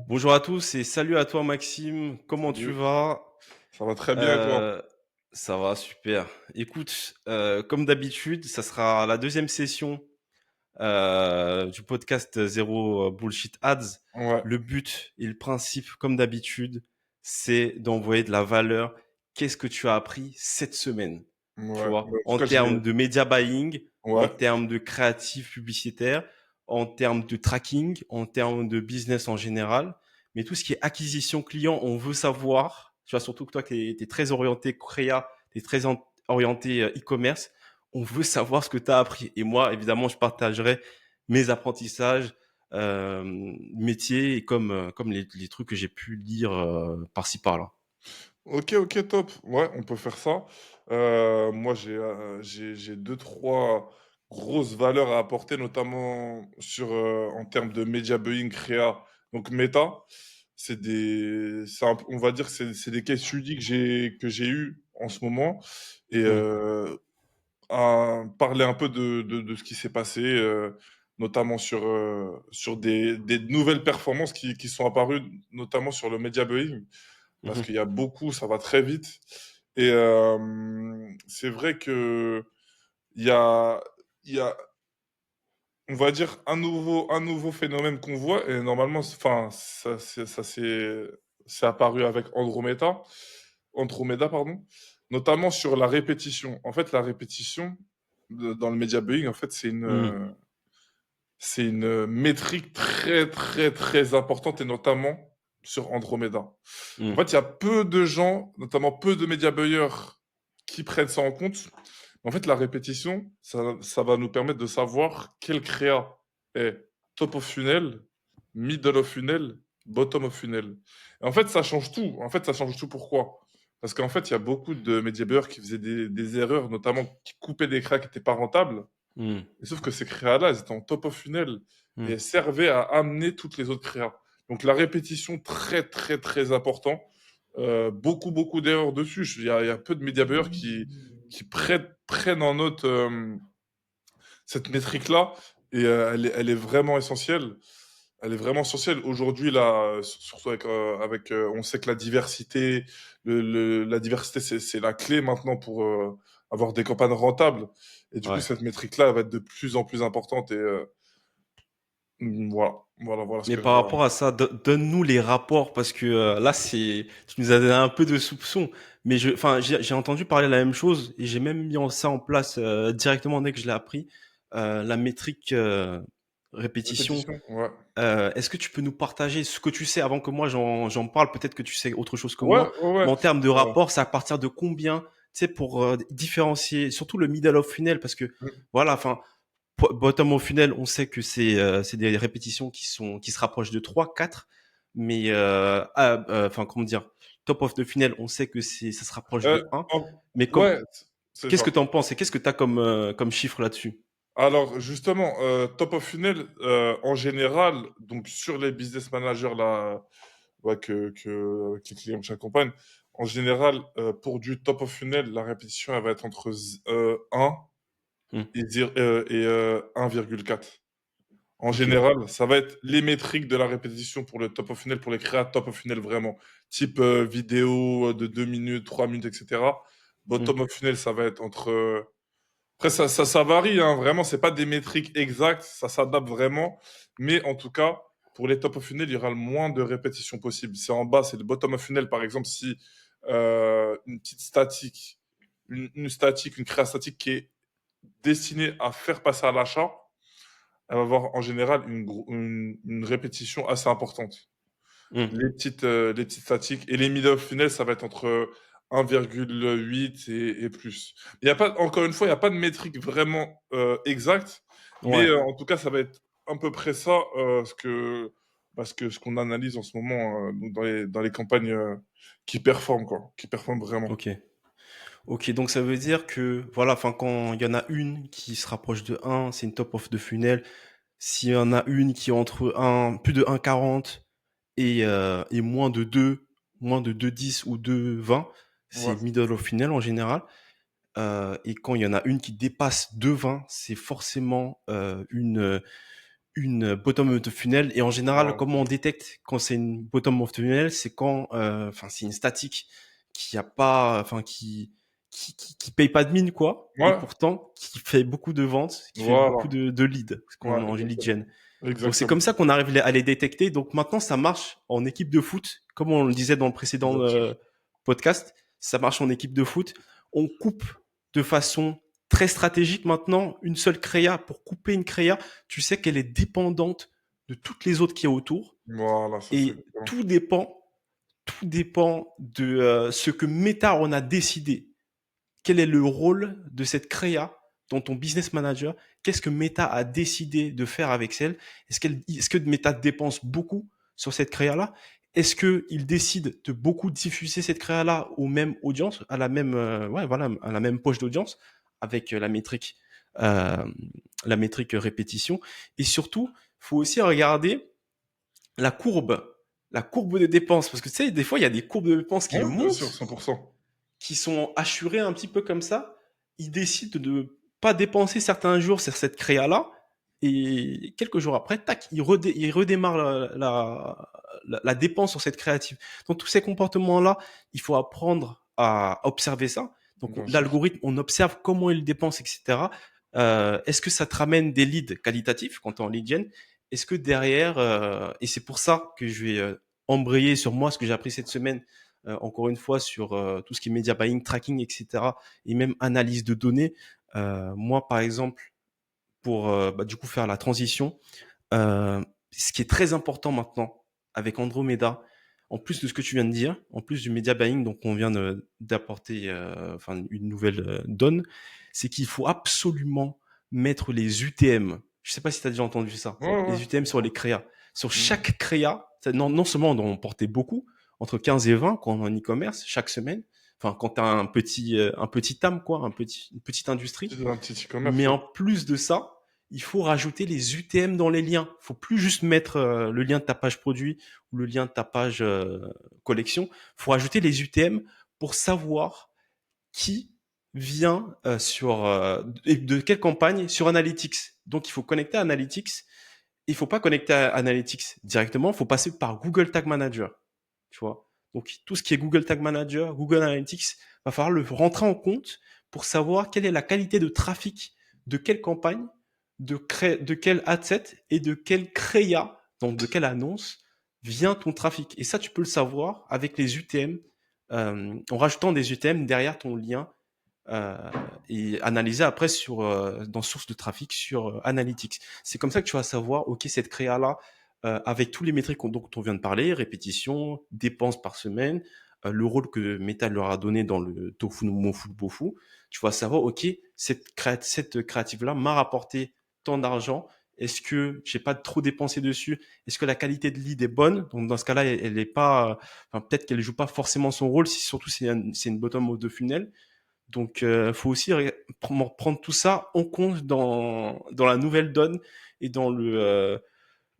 Bonjour à tous et salut à toi Maxime, comment tu Salut, vas? ça va très bien et toi? Heu, Ça va super. Écoute, comme d'habitude, ça sera la deuxième session, du podcast Zéro Bullshit Ads. Ouais, Le but et le principe, comme d'habitude, c'est d'envoyer de la valeur. Qu'est-ce que tu as appris cette semaine? Tu ouais, vois? bah, en tout En cas, j'ai termes de media buying, en ouais, termes de créatif publicitaire, en termes de tracking, en termes de business en général. Mais tout ce qui est acquisition client, on veut savoir, tu vois, surtout que toi, tu es très orienté créa, tu es très orienté e-commerce. On veut savoir ce que tu as appris. Et moi, évidemment, je partagerai mes apprentissages métiers et comme les trucs que j'ai pu lire par-ci par-là. OK, OK, top. Ouais, on peut faire ça. Moi, j'ai 2-3 grosses valeurs à apporter, notamment en termes de media buying créa, donc Meta. C'est un p on va dire que c'est des case studies que j'ai eu en ce moment et Hmm, à parler un peu de ce qui s'est passé, notamment sur des nouvelles performances qui sont apparues, notamment sur le media buying. Parce mhm, qu'il y a beaucoup, ça va très vite et c'est vrai qu'il y a il y a, on va dire, un nouveau phénomène qu'on voit et normalement, enfin, c'est apparu avec Andromeda, pardon, notamment sur la répétition. En fait, la répétition dans le media buying, en fait, hmm, c'est une métrique très, très, très importante et notamment sur Andromeda. En hmm. fait, il y a peu de gens, notamment peu de média buyers qui prennent ça en compte. En fait, la répétition, ça va nous permettre de savoir quel créa est top of funnel, middle of funnel, bottom of funnel. Et en fait, ça change tout. En fait, ça change tout pourquoi? Parce qu'en fait, il y a beaucoup de média buyers qui faisaient des erreurs, notamment qui coupaient des créas qui n'étaient pas rentables. Hmm, Et sauf que ces créas-là, elles étaient en top of funnel et hmm. elles servaient à amener toutes les autres créas. Donc la répétition, très, très, très important. Beaucoup, beaucoup d'erreurs dessus. Il y a peu de média buyers qui prennent en note cette métrique-là et elle est vraiment essentielle. Elle est vraiment essentielle. Aujourd'hui, là, surtout on sait que la diversité, la diversité, c'est la clé maintenant pour avoir des campagnes rentables. Et du coup, Ouais. cette métrique-là, elle va être de plus en plus importante. Et voilà, voilà ce Mais que par j'avais. rapport à ça, donne-nous les rapports parce que là, tu nous as donné un peu de soupçons. Mais enfin, j'ai entendu parler de la même chose et j'ai même mis ça en place directement dès que je l'ai appris. La métrique répétition. Répétition, ouais. Est-ce que tu peux nous partager ce que tu sais avant que moi j'en parle? Peut-être que tu sais autre chose que Ouais, moi. ouais, Mais ouais. en termes de Euh, rapport, c'est à partir de combien, tu sais, pour différencier, surtout le middle of funnel, parce que mm, voilà, enfin, bottom of funnel, on sait que c'est des répétitions qui se rapprochent de 3, 4, mais enfin comment dire, top of the funnel, on sait que ça se rapproche euh, de 1. en- Mais ouais, c'est qu'est-ce ça. que tu en penses et qu'est-ce que tu as comme chiffre là-dessus? Alors justement, top of funnel, en général, donc sur les business managers là, ouais, avec les clients que j'accompagne, en général, pour du top of funnel, la répétition, elle va être entre 1 Hmm, et 1,4. En ok. général, ça va être les métriques de la répétition pour le top of funnel, pour les créas top of funnel vraiment, type vidéo de 2 minutes, 3 minutes, etc. Hmm, Bottom of funnel, ça va être entre après, ça varie, hein, vraiment, c'est pas des métriques exactes, ça s'adapte vraiment. Mais en tout cas, pour les top of funnel, il y aura le moins de répétitions possible. C'est en bas, c'est le bottom of funnel, par exemple, si une petite statique, une statique, une créa statique qui est destinée à faire passer à l'achat, elle va avoir en général une répétition assez importante. hmm. Les petites statiques et les middle of funnel, ça va être entre 1,8 et plus. Il y a pas, encore une fois, il n'y a pas de métrique vraiment exacte, mais Ouais. en tout cas, ça va être à peu près ça parce que ce qu'on analyse en ce moment donc dans les campagnes qui performent, quoi, qui performent vraiment. Ok. Ok, donc ça veut dire que, voilà, enfin, quand il y en a une qui se rapproche de 1, c'est une top of the funnel. S'il y en a une qui est entre plus de 1,40 et moins de 2,10 ou 2,20, c'est Ouais, middle of funnel en général. Et quand il y en a une qui dépasse 2,20, c'est forcément une bottom of the funnel. Et en général, Voilà, comment on détecte quand c'est une bottom of the funnel, c'est quand, enfin, c'est une statique qui a pas, enfin, qui paye pas de mine, quoi. Et ouais, pourtant, qui fait beaucoup de ventes, qui fait beaucoup voilà, de leads, ce qu'on ouais, en lead exactement. gen. Donc c'est comme Exactement, ça qu'on arrive à les détecter. Donc maintenant, ça marche en équipe de foot, comme on le disait dans le précédent bien sûr. podcast. Ça marche en équipe de foot. On coupe de façon très stratégique maintenant une seule créa. Pour couper une créa, tu sais qu'elle est dépendante de toutes les autres qui est autour. Voilà, ça c'est Et exactement. tout dépend de ce que Meta en a décidé. Quel est le rôle de cette créa dans ton business manager? Qu'est-ce que Meta a décidé de faire avec celle? Est-ce que Meta dépense beaucoup sur cette créa-là? Est-ce qu'il décide de beaucoup diffuser cette créa-là aux mêmes audiences, à la même, ouais, voilà, à la même poche d'audience, avec euh, la métrique répétition. Et surtout, faut aussi regarder la courbe, la courbe de dépenses, parce que tu sais, des fois, il y a des courbes de dépenses qui Ouais, bien sûr, montent, 100%. qui sont assurés un petit peu comme ça, ils décident de pas dépenser certains jours sur cette créa-là, et quelques jours après, tac, ils redémarrent la dépense sur cette créative. Donc tous ces comportements-là, il faut apprendre à observer ça. Donc Bien sûr. l'algorithme, on observe comment il dépense, etc. Est-ce que ça te ramène des leads qualitatifs quand tu es en lead gen? Est-ce que derrière, et c'est pour ça que je vais embrayer sur moi, ce que j'ai appris cette semaine, encore une fois, sur tout ce qui est media buying, tracking, etc., et même analyse de données. Moi, par exemple, pour du coup faire la transition, ce qui est très important maintenant avec Andromeda, en plus de ce que tu viens de dire, en plus du media buying, donc on vient d'apporter enfin une nouvelle donne, c'est qu'il faut absolument mettre les UTM. Je sais pas si tu as déjà entendu ça. Ouais, ouais, Les UTM sur 100%. les créas. Sur Mhm. chaque créa, non seulement on doit en porter beaucoup, entre 15 et 20 quand on est en e-commerce chaque semaine. Enfin, quand tu as un petit TAM, quoi, une petite industrie. C'est un petit e-commerce, Mais ouais. en plus de ça, il faut rajouter les UTM dans les liens. Il faut plus juste mettre le lien de ta page produit ou le lien de ta page collection. Il faut rajouter les UTM pour savoir qui vient et de quelle campagne sur Analytics. Donc il faut connecter à Analytics. Il faut pas connecter à Analytics directement. Il faut passer par Google Tag Manager. Tu vois. Donc tout ce qui est Google Tag Manager, Google Analytics, va falloir le rentrer en compte pour savoir quelle est la qualité de trafic de quelle campagne, de quel adset et de quelle créa, donc de quelle annonce vient ton trafic. Et ça, tu peux le savoir avec les UTM, en rajoutant des UTM derrière ton lien euh, et analyser après dans source de trafic sur Analytics. C'est comme ça que tu vas savoir, ok, cette créa là, avec tous les métriques dont on vient de parler, répétition, dépenses par semaine, le rôle que Meta leur a donné dans le tofu, mofu, bofu, tu vas savoir, ok, cette créative là m'a rapporté tant d'argent. Est-ce que j'ai pas trop dépensé dessus? Est-ce que la qualité de lead est bonne? Donc dans ce cas-là, elle est pas, enfin, peut-être qu'elle joue pas forcément son rôle si surtout c'est une bottom of the funnel. Donc, faut aussi prendre tout ça en compte dans la nouvelle donne et dans le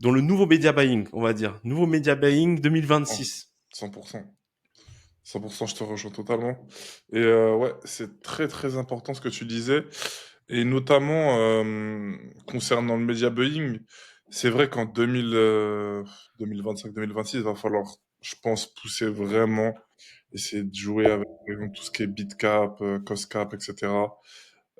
nouveau media buying, on va dire. Nouveau media buying Oh, 2026. 100%. 100%, je te rejoins totalement. Et ouais, c'est très très important ce que tu disais. Et notamment concernant le media buying, c'est vrai qu'en 2025-2026, il va falloir, je pense, pousser vraiment, essayer de jouer avec par exemple, tout ce qui est bitcap, costcap, etc.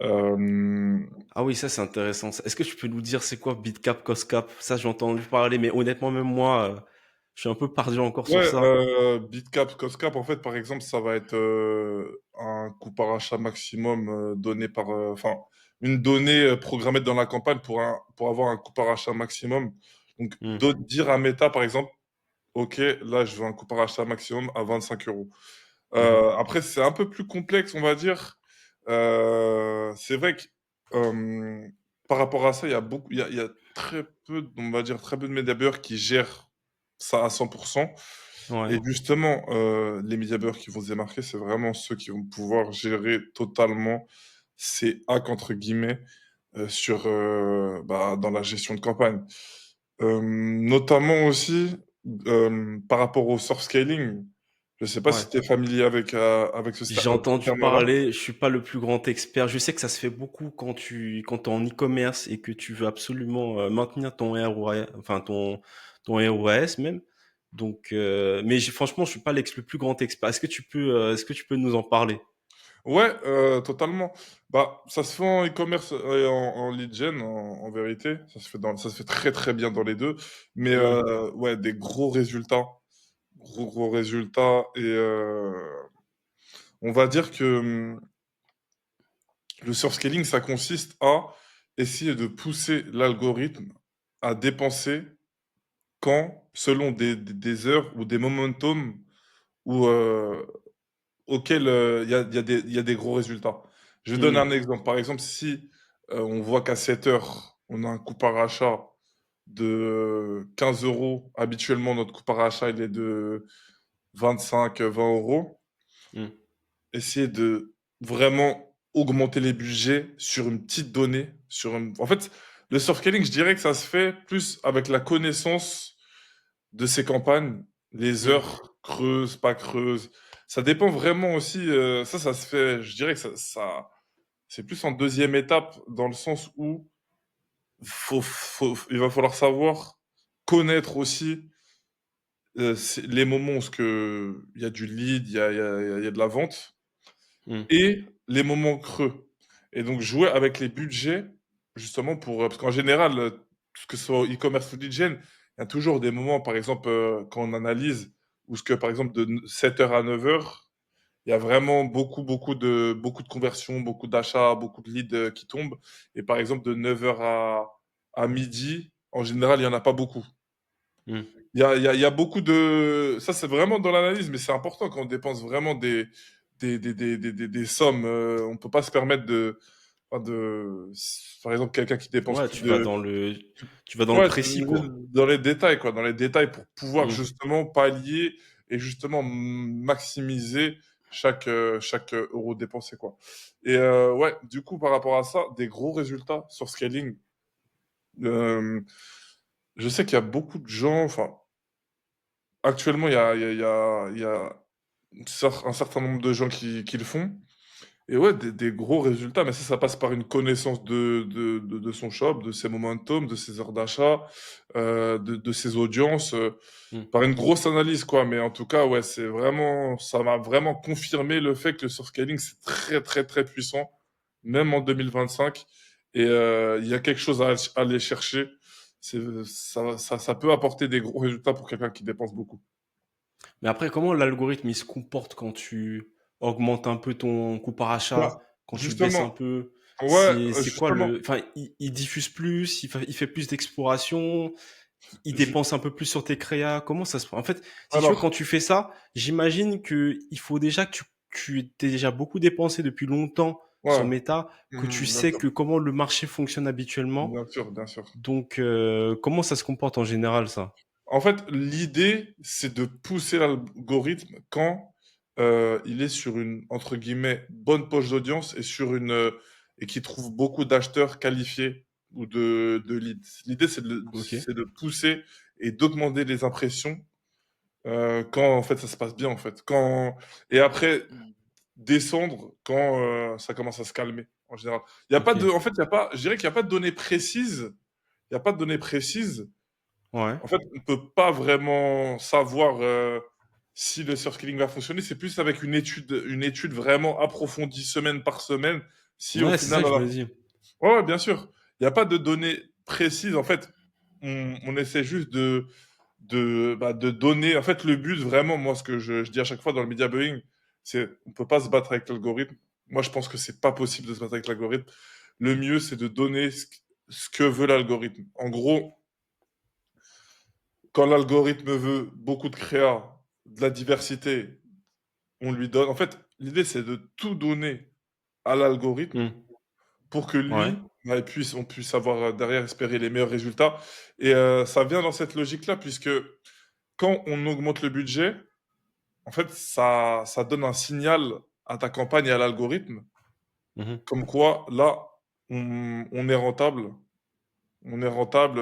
Euh, Ah oui, ça c'est intéressant. Est-ce que tu peux nous dire c'est quoi Bitcap, Costcap? Ça j'ai entendu parler, mais honnêtement même moi, je suis un peu perdu encore sur ouais, ça. bitcap, costcap, en fait, par exemple, ça va être un coût par achat maximum donné par, enfin, une donnée programmée dans la campagne pour avoir un coût par achat maximum. Donc, Hmm, dire à Meta, par exemple, OK, là, je veux un coût par achat maximum à 25 euros. mhm. Après, c'est un peu plus complexe, on va dire. C'est vrai que par rapport à ça, il y a très peu, on va dire, très peu de média buyers qui gèrent ça à 100%. Ouais. Et justement, les média buyers qui vont se démarquer, c'est vraiment ceux qui vont pouvoir gérer totalement ces hacks, entre guillemets, dans la gestion de campagne. Notamment aussi, par rapport au soft scaling, Je sais pas Ouais. si tu es familier avec J'ai ce entendu terme-là. parler, je suis pas le plus grand expert. Je sais que ça se fait beaucoup quand tu es en e-commerce et que tu veux absolument maintenir ton ROI, enfin ton ROAS même. Donc, mais franchement, je suis pas le plus grand expert. Est-ce que tu peux nous en parler? Ouais, totalement. Bah, ça se fait en e-commerce et en lead gen, en vérité. Ça se fait très très bien dans les deux. Mais Hmm, ouais, des gros résultats. Gros résultats. Et on va dire que le surscaling, ça consiste à essayer de pousser l'algorithme à dépenser quand, selon des heures ou des momentum où, auxquels il y a des gros résultats. Je donne hmm, un exemple. Par exemple, si on voit qu'à 7 heures, on a un coût par achat de 15 euros, habituellement notre coût par achat il est de 25-20 euros, hmm, essayer de vraiment augmenter les budgets sur une petite donnée. En fait, le surscaling, je dirais que ça se fait plus avec la connaissance de ces campagnes, les hmm, heures creuses, pas creuses. Ça dépend vraiment aussi. Ça se fait. Je dirais que c'est plus en deuxième étape dans le sens où il va falloir savoir connaître aussi les moments où il y a du lead, il y a de la vente hmm. et les moments creux. Et donc jouer avec les budgets justement parce qu'en général, que ce soit e-commerce ou lead gen, il y a toujours des moments, par exemple, quand on analyse, où par exemple, de 7 heures à 9 heures, il y a vraiment beaucoup de conversions, beaucoup d'achats, beaucoup de leads qui tombent. Et par exemple, de 9 heures à midi, en général, il y en a pas beaucoup. Hmm. Il y a beaucoup de... Ça, c'est vraiment dans l'analyse, mais c'est important quand on dépense vraiment des sommes. On peut pas se permettre enfin, de... Par exemple, quelqu'un qui dépense Ouais, plus de... tu vas dans le Ouais, précis, quoi. dans les détails, quoi, dans les détails pour pouvoir Hmm. justement pallier et justement maximiser chaque euro dépensé, quoi. Et ouais, du coup, par rapport à ça, des gros résultats sur scaling. Euh, je sais qu'il y a beaucoup de gens, enfin, actuellement, il y a un certain nombre de gens qui le font. Et ouais, des gros résultats, mais ça passe par une connaissance de son shop, de ses momentum, de ses heures d'achat, de ses audiences, Hmm. par une grosse analyse, quoi. Mais en tout cas, ouais, ça m'a vraiment confirmé le fait que le surscaling, c'est très, très, très puissant, même en 2025. Et il y a quelque chose à aller chercher. Ça peut apporter des gros résultats pour quelqu'un qui dépense beaucoup. Mais après, comment l'algorithme il se comporte quand tu augmentes un peu ton coût par Bah, achat, quand tu baisses justement, un peu? ouais, C'est quoi justement. enfin, il diffuse plus, il fait plus d'exploration, il Ju- dépense un peu plus sur tes créas. Comment ça se passe? En fait, si tu veux, quand alors, tu fais ça, j'imagine que il faut déjà que tu t'es déjà beaucoup dépensé depuis longtemps sur ouais. Meta, que tu Bien sais sûr, que comment le marché fonctionne habituellement. bien sûr, bien sûr. Donc, comment ça se comporte en général, ça? En fait, l'idée, c'est de pousser l'algorithme quand il est sur une, entre guillemets, bonne poche d'audience et qui trouve beaucoup d'acheteurs qualifiés ou de leads. L'idée, Ok. c'est de pousser et d'augmenter les impressions quand, en fait, ça se passe bien, en fait. Et après, descendre quand ça commence à se calmer, en général. Il y a pas Ok. de, en fait, il y a pas, je dirais qu'il n'y a pas de données précises. Il n'y a pas de données précises. Ouais. En fait, on ne peut pas vraiment savoir si le surskilling va fonctionner. C'est plus avec une étude vraiment approfondie semaine par semaine. Si au Ouais, c'est ça final, que je me dis. ouais, ouais, bien sûr, il n'y a pas de données précises. En fait, on essaie juste de donner. En fait, le but vraiment, moi, ce que je dis à chaque fois dans le media buying, c'est on peut pas se battre avec l'algorithme. Moi, je pense que c'est pas possible de se battre avec l'algorithme. Le mieux, c'est de donner ce que veut l'algorithme. En gros, quand l'algorithme veut beaucoup de créa, de la diversité, on lui donne. En fait, l'idée, c'est de tout donner à l'algorithme Hmm. pour que Ouais. lui, bah, on puisse avoir derrière espérer les meilleurs résultats. Et ça vient dans cette logique-là, puisque quand on augmente le budget, en fait, ça donne un signal à ta campagne et à l'algorithme, Mhm. comme quoi, là, on est rentable. On est rentable.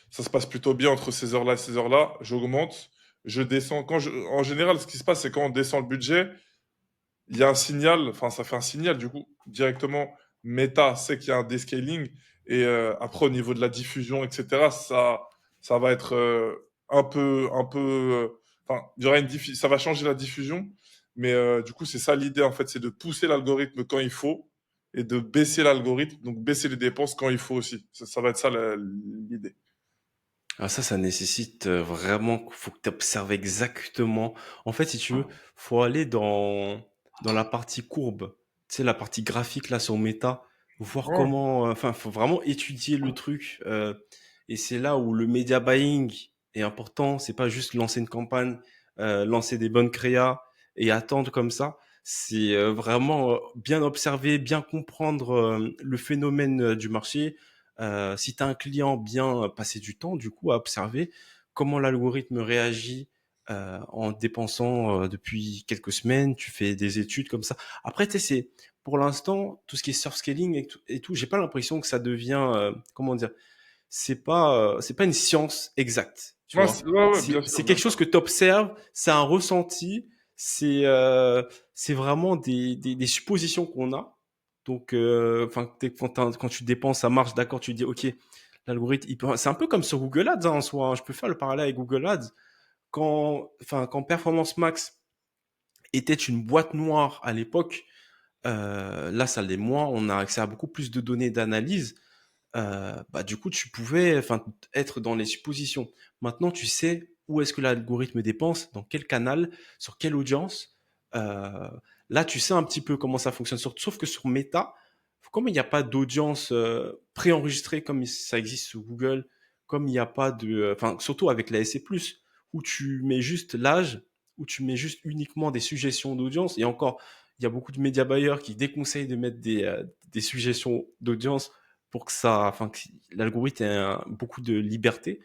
Ça se passe plutôt bien entre ces heures-là et ces heures-là. J'augmente. je descends. En général, ce qui se passe, c'est quand on descend le budget, il y a un signal, enfin, ça fait un signal, du coup, directement, Meta sait qu'il y a un descaling, et après, au niveau de la diffusion, etc., ça va être enfin, il y aura ça va changer la diffusion, mais du coup, c'est ça l'idée, en fait, c'est de pousser l'algorithme quand il faut, et de baisser l'algorithme, donc baisser les dépenses quand il faut aussi. Ça va être ça l'idée. Ah, ça nécessite vraiment, faut que tu observes exactement. En fait, si tu veux, faut aller dans la partie courbe, tu sais, la partie graphique là sur Meta, voir Ouais, comment, enfin, faut vraiment étudier le truc. Et c'est là où le media buying est important. C'est pas juste lancer une campagne, lancer des bonnes créas et attendre comme ça. C'est vraiment bien observer, bien comprendre le phénomène du marché, si tu as un client, bien passer du temps, du coup, à observer comment l'algorithme réagit en dépensant depuis quelques semaines. Tu fais des études comme ça. Après, tu sais, c'est pour l'instant tout ce qui est surf scaling et tout. J'ai pas l'impression que ça devient, comment dire, c'est pas une science exacte, tu ouais, vois. ouais, bien sûr, C'est bien quelque chose sûr. que tu observes, c'est un ressenti, c'est c'est vraiment des suppositions qu'on a. Donc, enfin, quand tu dépenses, ça marche, d'accord, tu dis, ok, l'algorithme, c'est un peu comme sur Google Ads, hein, en soi, hein. Je peux faire le parallèle avec Google Ads. Quand Performance Max était une boîte noire à l'époque, là, ça l'est moins, on a accès à beaucoup plus de données d'analyse. Bah, du coup, tu pouvais, enfin, être dans les suppositions. Maintenant, tu sais où est-ce que l'algorithme dépense, dans quel canal, sur quelle audience. Euh, Là, tu sais un petit peu comment ça fonctionne. Sauf que sur Meta, comme il n'y a pas d'audience préenregistrée comme ça existe sur Google, comme il n'y a pas de, enfin, surtout avec la SC+, où tu mets juste l'âge, où tu mets juste uniquement des suggestions d'audience. Et encore, il y a beaucoup de média buyers qui déconseillent de mettre des suggestions d'audience pour que ça, enfin, que l'algorithme ait beaucoup de liberté.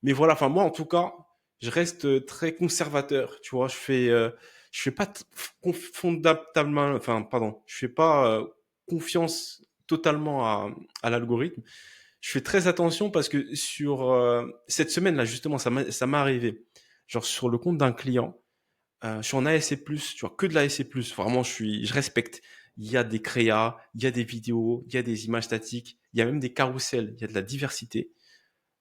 Mais voilà, enfin moi en tout cas, je reste très conservateur. Tu vois, je fais pas fondamentalement, enfin pardon, je fais pas confiance totalement à l'algorithme. Je fais très attention parce que sur cette semaine là justement, ça m'est arrivé. Genre sur le compte d'un client, je suis en ASC+, tu vois, que de l'ASC+. Vraiment, je respecte. Il y a des créas, il y a des vidéos, il y a des images statiques, il y a même des carousels, il y a de la diversité.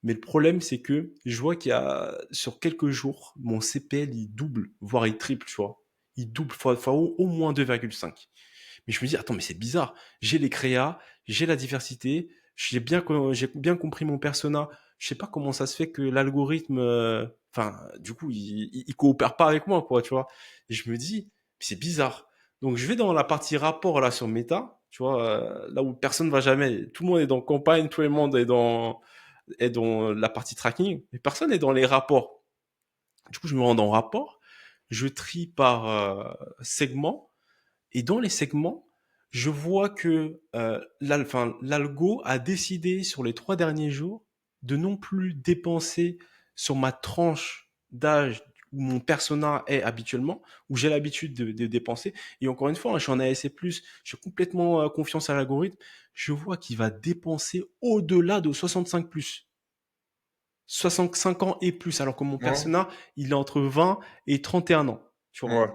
Mais le problème, c'est que je vois qu'il y a, sur quelques jours, mon CPL, il double, voire il triple, tu vois. Il double, fois au moins 2,5. Mais je me dis, attends, mais c'est bizarre. J'ai les créas, j'ai la diversité, j'ai bien compris mon persona. Je sais pas comment ça se fait que l'algorithme, enfin, du coup, il coopère pas avec moi, quoi, tu vois. Et je me dis, c'est bizarre. Donc, je vais dans la partie rapport, là, sur Meta, tu vois, là où personne va jamais. Tout le monde est dans campagne, tout le monde est dans la partie tracking, mais personne n'est dans les rapports. Du coup, je me rends dans rapport, je trie par segment, et dans les segments, je vois que l'algo a décidé sur les 3 derniers jours de non plus dépenser sur ma tranche d'âge où mon persona est habituellement, où j'ai l'habitude de dépenser. Et encore une fois, hein, je suis en ASC+, je suis complètement confiance à l'algorithme. Je vois qu'il va dépenser au-delà de 65 plus. 65 ans et plus, alors que mon Ouais, persona, il est entre 20 et 31 ans, tu vois. ouais,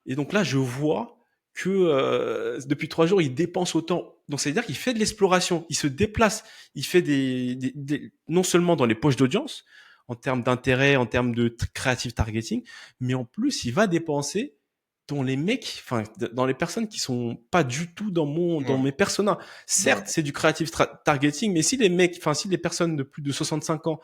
Et donc là, je vois que depuis 3 jours, il dépense autant. Donc, c'est-à-dire qu'il fait de l'exploration, il se déplace, il fait non seulement dans les poches d'audience, en termes d'intérêt, en termes de creative targeting, mais en plus, il va dépenser dans les mecs, enfin, dans les personnes qui sont pas du tout dans ouais, mes personas. ouais. Certes, c'est du creative targeting, mais si les mecs, enfin, si les personnes de plus de 65 ans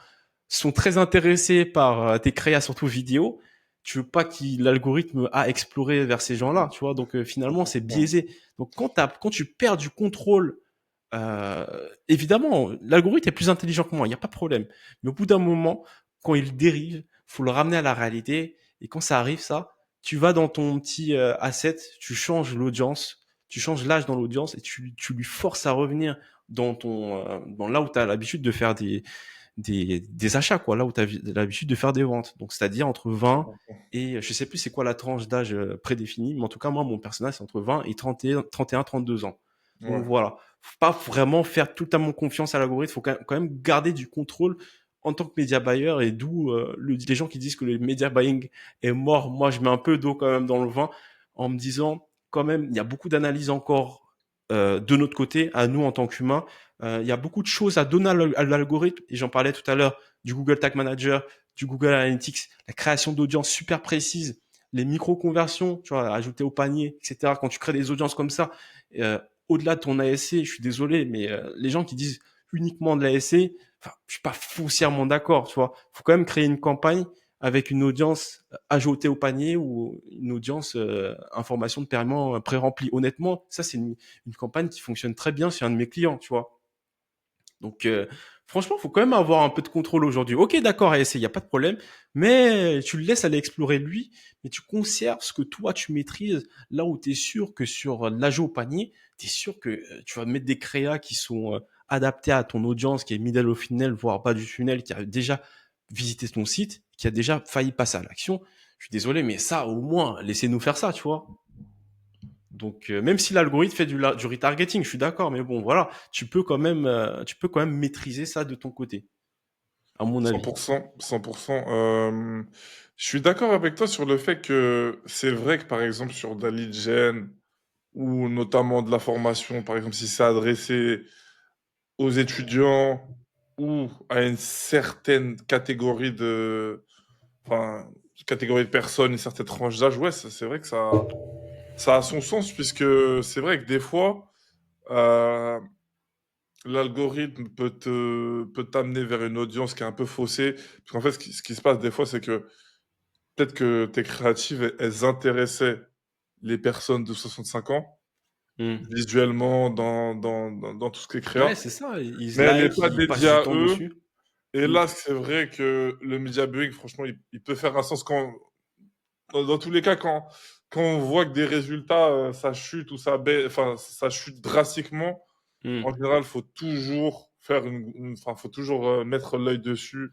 sont très intéressés par tes créas, surtout vidéo, tu veux pas que l'algorithme a exploré vers ces gens-là, tu vois. Donc finalement, c'est Ouais. biaisé. Donc quand tu perds du contrôle, évidemment, l'algorithme est plus intelligent que moi, il n'y a pas de problème. Mais au bout d'un moment, quand il dérive, faut le ramener à la réalité. Et quand ça arrive, ça, tu vas dans ton petit asset, tu changes l'audience, tu changes l'âge dans l'audience et tu lui forces à revenir dans là où tu as l'habitude de faire des achats, quoi, là où tu as l'habitude de faire des ventes. Donc, c'est-à-dire entre 20 et je sais plus c'est quoi la tranche d'âge prédéfinie, mais en tout cas, moi, mon personnage, c'est entre 20 et 31, 32 ans. Donc Ouais. voilà, faut pas vraiment faire totalement confiance à l'algorithme, faut quand même garder du contrôle en tant que média buyer, et d'où les gens qui disent que le media buying est mort, moi je mets un peu d'eau quand même dans le vin en me disant quand même il y a beaucoup d'analyses encore de notre côté, à nous en tant qu'humains. Il y a beaucoup de choses à donner à l'algorithme, et j'en parlais tout à l'heure du Google Tag Manager, du Google Analytics, la création d'audience super précise, les micro-conversions, tu vois, ajouter au panier, etc. Quand tu crées des audiences comme ça, euh, au-delà de ton ASC, je suis désolé, mais les gens qui disent uniquement de l'ASC, enfin, je suis pas foncièrement d'accord, tu vois. Faut quand même créer une campagne avec une audience ajoutée au panier ou une audience information de paiement pré-remplie. Honnêtement, ça c'est une campagne qui fonctionne très bien chez un de mes clients, tu vois. Donc, franchement, faut quand même avoir un peu de contrôle aujourd'hui. Ok, d'accord, ASC, il n'y a pas de problème, mais tu le laisses aller explorer lui, mais tu conserves ce que toi tu maîtrises, là où tu es sûr que sur l'ajout au panier, tu es sûr que tu vas mettre des créas qui sont adaptés à ton audience, qui est middle au funnel, voire bas du funnel, qui a déjà visité ton site, qui a déjà failli passer à l'action. Je suis désolé, mais ça, au moins, laissez-nous faire ça, tu vois. Donc, même si l'algorithme fait du retargeting, je suis d'accord, mais bon, voilà, tu peux quand même maîtriser ça de ton côté, à mon avis. 100%, 100%. Je suis d'accord avec toi sur le fait que c'est vrai que par exemple sur de la lead gen ou notamment de la formation, par exemple si c'est adressé aux étudiants ou à une certaine enfin, catégorie de personnes, une certaine tranche d'âge, ouais, c'est vrai que ça a son sens puisque c'est vrai que des fois, euh, l'algorithme peut t'amener vers une audience qui est un peu faussée. Parce qu'en fait, ce qui se passe des fois, c'est que peut-être que tes créatives, elles intéressaient les personnes de 65 ans, Hmm. visuellement, dans tout ce qui est Ouais, créa, c'est ça, ils mais elle n'est like, pas ils passent dédiée du à temps eux. dessus. Et Hmm. là, c'est vrai que le media buying, franchement, il peut faire un sens dans tous les cas, quand on voit que des résultats, ça chute ou ça baisse, enfin, ça chute drastiquement. En Hmm. général, faut toujours faire enfin, faut toujours mettre l'œil dessus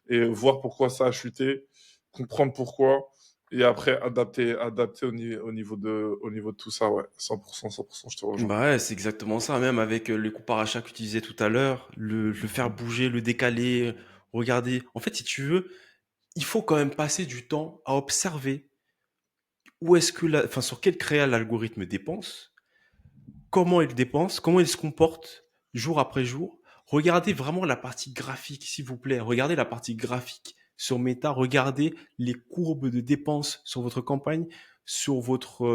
et voir pourquoi ça a chuté, comprendre pourquoi, et après adapter au niveau de tout ça, ouais. 100%, 100%, je te rejoins. Bah ouais, c'est exactement ça, même avec le comparachat que tu disais tout à l'heure, le faire bouger, le décaler, regarder. En fait, si tu veux, il faut quand même passer du temps à observer où est-ce que enfin, sur quel créa l'algorithme dépense, comment il dépense, comment il se comporte jour après jour. Regardez vraiment la partie graphique, s'il vous plaît. Regardez la partie graphique sur Meta. Regardez les courbes de dépenses sur votre campagne, sur votre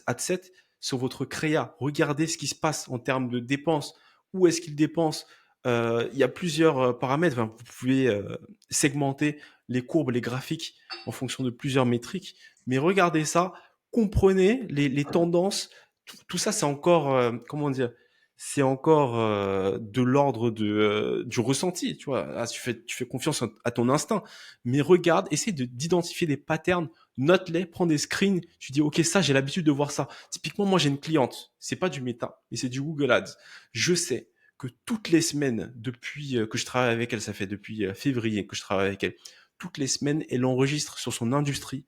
adset, sur votre créa. Regardez ce qui se passe en termes de dépenses. Où est-ce qu'il dépense? Il y a plusieurs paramètres. Enfin, vous pouvez segmenter les courbes, les graphiques en fonction de plusieurs métriques. Mais regardez ça, comprenez les tendances, tout ça, c'est encore, comment dire, c'est encore de l'ordre du ressenti, tu vois. Ah, tu fais confiance à ton instinct, mais regarde, essaie d'identifier des patterns, note-les, prends des screens. Tu dis, ok, ça, j'ai l'habitude de voir ça. Typiquement, moi, j'ai une cliente, c'est pas du Meta, mais c'est du Google Ads. Je sais que toutes les semaines, depuis que je travaille avec elle, ça fait depuis février que je travaille avec elle, toutes les semaines, elle enregistre sur son industrie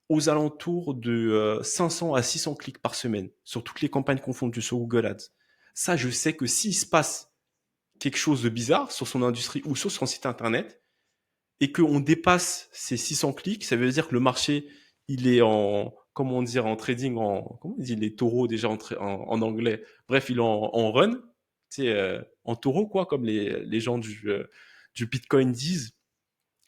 aux alentours de 500 à 600 clics par semaine sur toutes les campagnes confondues sur Google Ads. Ça, je sais que s'il se passe quelque chose de bizarre sur son industrie ou sur son site internet et qu'on dépasse ces 600 clics, ça veut dire que le marché, il est en, comment dire, en trading, comment on dit les taureaux déjà en anglais. Bref, il est en run, tu sais, en taureau, quoi, comme les gens du Bitcoin disent.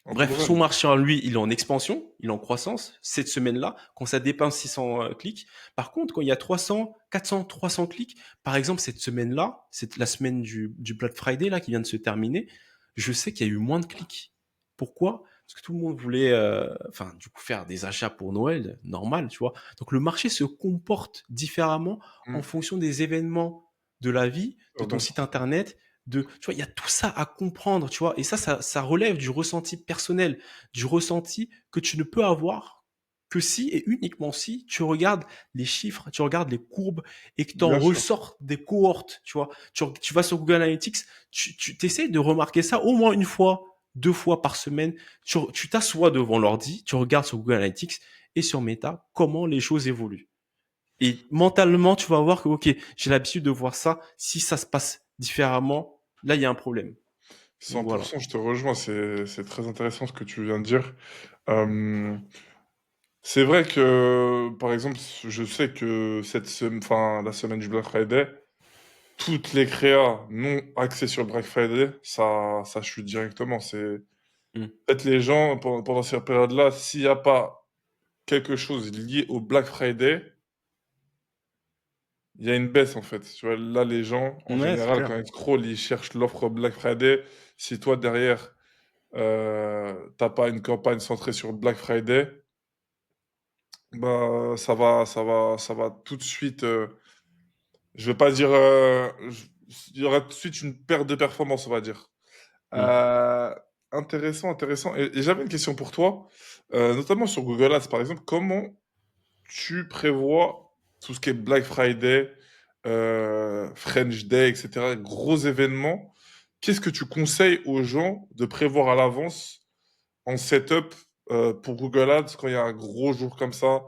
En full Bref, son run. marché en lui, il est en expansion, il est en croissance cette semaine-là, quand ça dépasse 600 clics. Par contre, quand il y a 300, 400, 300 clics, par exemple, cette semaine-là, c'est la semaine du Black Friday là qui vient de se terminer, je sais qu'il y a eu moins de clics. Pourquoi? Parce que tout le monde voulait, enfin, du coup, faire des achats pour Noël, normal, tu vois. Donc le marché se comporte différemment en Mm. fonction des événements de la vie, de ton Bien site sûr. internet, tu vois, il y a tout ça à comprendre, tu vois, et ça relève du ressenti personnel, du ressenti que tu ne peux avoir que si et uniquement si tu regardes les chiffres, tu regardes les courbes et que tu en Bien sûr. ressors des cohortes, tu vois. Tu vas sur Google Analytics, tu essaies de remarquer ça au moins une fois, deux fois par semaine. Tu t'assois devant l'ordi, tu regardes sur Google Analytics et sur Meta comment les choses évoluent. Et mentalement, tu vas voir que, ok, j'ai l'habitude de voir ça. Si ça se passe différemment, là, il y a un problème. Voilà. 100%, je te rejoins, c'est très intéressant ce que tu viens de dire. Hem, c'est vrai que, par exemple, je sais que enfin, la semaine du Black Friday, toutes les créas non axées sur le Black Friday, ça chute directement. C'est Mmh. peut-être les gens pendant cette période-là, s'il y a pas quelque chose lié au Black Friday, il y a une baisse en fait. Tu vois, là, les gens, en Ouais, c'est général, clair. quand ils scrollent, ils cherchent l'offre Black Friday. Si toi, derrière, tu pas une campagne centrée sur le Black Friday, bah, ça va tout de suite, je vais pas dire, il y aura tout de suite une perte de performance, on va dire. Mmh. Heu, intéressant, intéressant et j'avais une question pour toi, notamment sur Google Ads, par exemple. Comment tu prévois tout ce qui est Black Friday, French Day et cetera, gros événements? Qu'est-ce que tu conseilles aux gens de prévoir à l'avance en setup, pour Google Ads quand il y a un gros jour comme ça?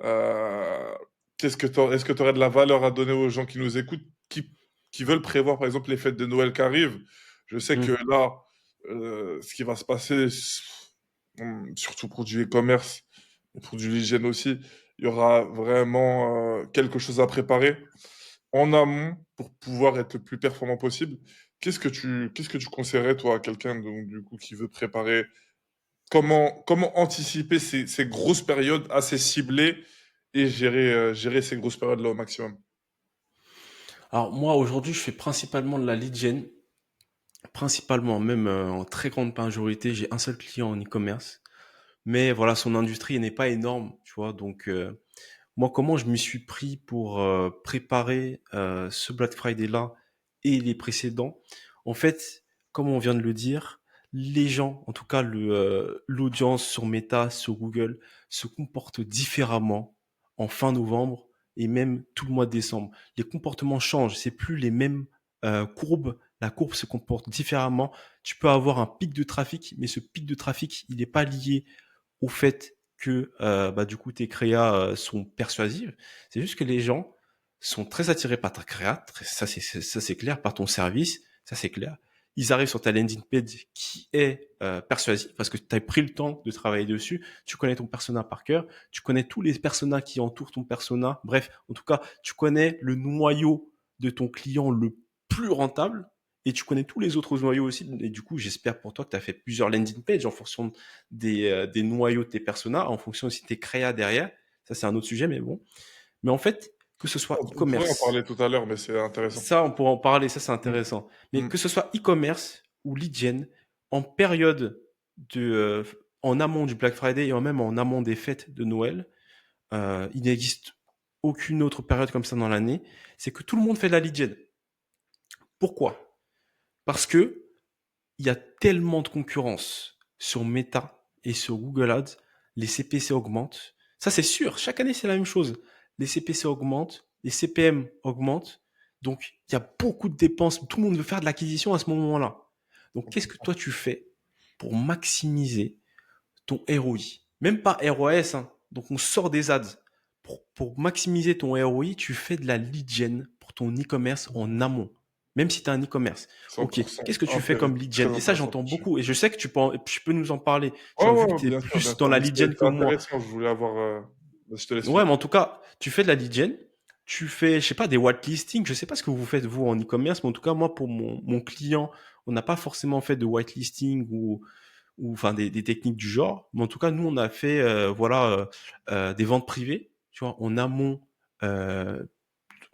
Heu, est-ce que tu aurais de la valeur à donner aux gens qui nous écoutent, qui veulent prévoir, par exemple, les fêtes de Noël qui arrivent? Je sais que Mmh. là, ce qui va se passer, surtout pour du e-commerce et pour du lead aussi, il y aura vraiment, quelque chose à préparer en amont pour pouvoir être le plus performant possible. Qu'est-ce que tu conseillerais, toi, à quelqu'un donc du coup qui veut préparer. Comment anticiper ces grosses périodes assez ciblées et gérer ces grosses périodes-là au maximum? Alors moi, aujourd'hui, je fais principalement de la lead gen. Principalement, même, en très grande majorité, j'ai un seul client en e-commerce. Mais voilà, son industrie n'est pas énorme, tu vois? Donc, moi, comment je m'y suis pris pour, préparer, ce Black Friday-là et les précédents? En fait, comme on vient de le dire, les gens, en tout cas l'audience sur Meta, sur Google, se comportent différemment en fin novembre et même tout le mois de décembre. Les comportements changent, c'est plus les mêmes, courbes. La courbe se comporte différemment. Tu peux avoir un pic de trafic, mais ce pic de trafic, il est pas lié au fait que bah, du coup tes créas sont persuasives. C'est juste que les gens sont très attirés par ta créa, ça c'est clair, par ton service, ça c'est clair. Ils arrivent sur ta landing page qui est persuasive parce que tu as pris le temps de travailler dessus, tu connais ton persona par cœur, tu connais tous les personas qui entourent ton persona, bref, en tout cas, tu connais le noyau de ton client le plus rentable et tu connais tous les autres noyaux aussi. Et du coup, j'espère pour toi que tu as fait plusieurs landing pages en fonction des noyaux de tes personas, en fonction aussi de tes créas derrière. Ça, c'est un autre sujet, mais bon. Mais en fait, que ce soit On pourrait en e-commerce, parler tout à l'heure, mais c'est intéressant. ça, on pourra en parler, ça, c'est Mmh. intéressant. Mais Mmh. que ce soit e-commerce ou lead gen, en période en amont du Black Friday et même en amont des fêtes de Noël, il n'existe aucune autre période comme ça dans l'année. C'est que tout le monde fait de la lead gen. Pourquoi? Parce que il y a tellement de concurrence sur Meta et sur Google Ads, les CPC augmentent. Ça, c'est sûr. Chaque année, c'est la même chose. Les CPC augmentent, les CPM augmentent. Donc, il y a beaucoup de dépenses. Tout le monde veut faire de l'acquisition à ce moment-là. Donc, qu'est-ce que toi, tu fais pour maximiser ton ROI? Même pas ROAS, hein. Donc, on sort des ads. Pour maximiser ton ROI, tu fais de la lead gen pour ton e-commerce en amont. Même si tu as un e-commerce. Ok, 100%. qu'est-ce que tu fais comme lead Très gen? Et ça, intéressant j'entends comme sujet. beaucoup. Et je sais que tu peux nous en parler. Tu Ouais, vois, vu que ouais, tu es bien plus dans sûr, la mais lead gen que c'est moi. intéressant, je voulais avoir, je te laisse Ouais, finir. mais en tout cas, tu fais de la lead gen. Tu fais, je sais pas, des whitelisting. Je sais pas ce que vous faites, vous, en e-commerce, mais en tout cas, moi, pour mon client, on n'a pas forcément fait de whitelisting ou enfin des techniques du genre. Mais en tout cas, nous, on a fait voilà des ventes privées. Tu vois, en amont, euh,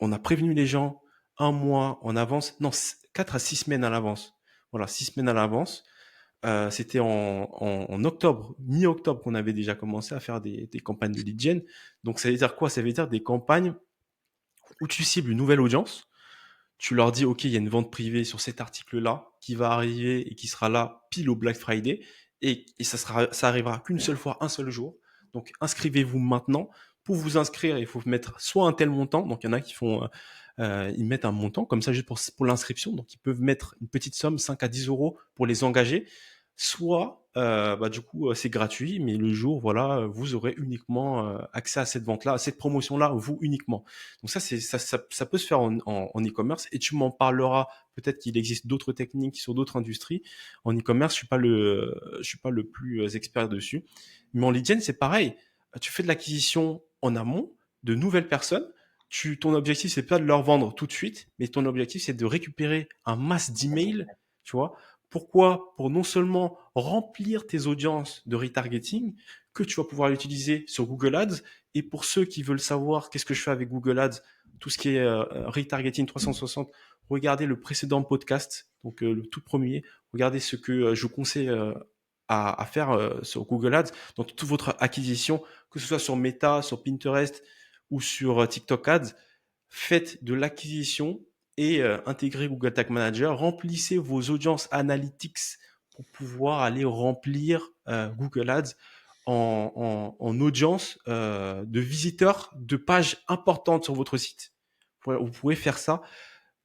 on a prévenu les gens un mois en avance, non, 4 à 6 semaines à l'avance. Voilà, 6 semaines à l'avance. C'était en octobre, mi-octobre qu'on avait déjà commencé à faire des campagnes de lead gen. Donc ça veut dire quoi? Ça veut dire des campagnes où tu cibles une nouvelle audience, tu leur dis, OK, il y a une vente privée sur cet article-là qui va arriver et qui sera là pile au Black Friday. Et ça arrivera qu'une seule fois, un seul jour. Donc, inscrivez-vous maintenant. Pour vous inscrire, il faut mettre soit un tel montant. Donc, il y en a qui font, ils mettent un montant comme ça juste pour l'inscription. Donc, ils peuvent mettre une petite somme, 5 à 10 euros pour les engager. soit du coup c'est gratuit, mais le jour voilà vous aurez uniquement accès à cette vente-là, à cette promotion-là, vous uniquement. Donc ça peut se faire en e-commerce et tu m'en parleras. Peut-être qu'il existe d'autres techniques sur d'autres industries. En e-commerce, je suis pas le plus expert dessus. Mais en lead gen, c'est pareil. Tu fais de l'acquisition en amont de nouvelles personnes. Ton objectif, c'est pas de leur vendre tout de suite, mais ton objectif, c'est de récupérer un masse d'emails, tu vois. Pourquoi? Pour non seulement remplir tes audiences de retargeting, que tu vas pouvoir l'utiliser sur Google Ads. Et pour ceux qui veulent savoir qu'est-ce que je fais avec Google Ads, tout ce qui est retargeting 360, regardez le précédent podcast, donc le tout premier. Regardez ce que je vous conseille à faire sur Google Ads dans toute votre acquisition, que ce soit sur Meta, sur Pinterest ou sur TikTok Ads. Faites de l'acquisition et intégrez Google Tag Manager. Remplissez vos audiences analytics pour pouvoir aller remplir Google Ads en audience de visiteurs de pages importantes sur votre site. Vous pouvez faire ça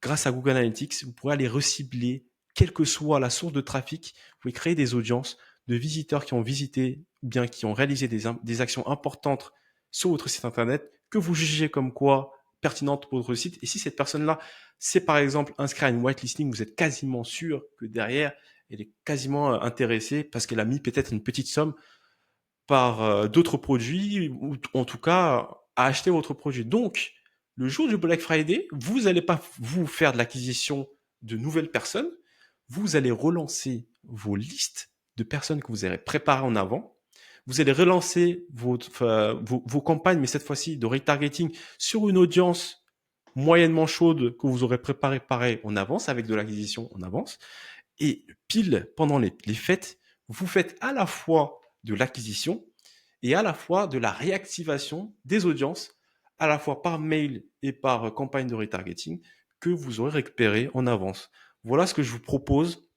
grâce à Google Analytics. Vous pourrez aller recibler, quelle que soit la source de trafic. Vous pouvez créer des audiences de visiteurs qui ont visité ou bien qui ont réalisé des actions importantes sur votre site internet que vous jugez comme quoi pertinente pour votre site. Et si cette personne-là c'est par exemple inscrit à une whitelisting, vous êtes quasiment sûr que derrière, elle est quasiment intéressée parce qu'elle a mis peut-être une petite somme par d'autres produits ou en tout cas à acheter votre produit. Donc, le jour du Black Friday, vous n'allez pas vous faire de l'acquisition de nouvelles personnes, vous allez relancer vos listes de personnes que vous avez préparées en avant. Vous allez relancer vos campagnes, mais cette fois-ci de retargeting sur une audience moyennement chaude que vous aurez préparée pareil en avance, avec de l'acquisition en avance. Et pile pendant les fêtes, vous faites à la fois de l'acquisition et à la fois de la réactivation des audiences, à la fois par mail et par campagne de retargeting que vous aurez récupéré en avance. Voilà ce que je vous propose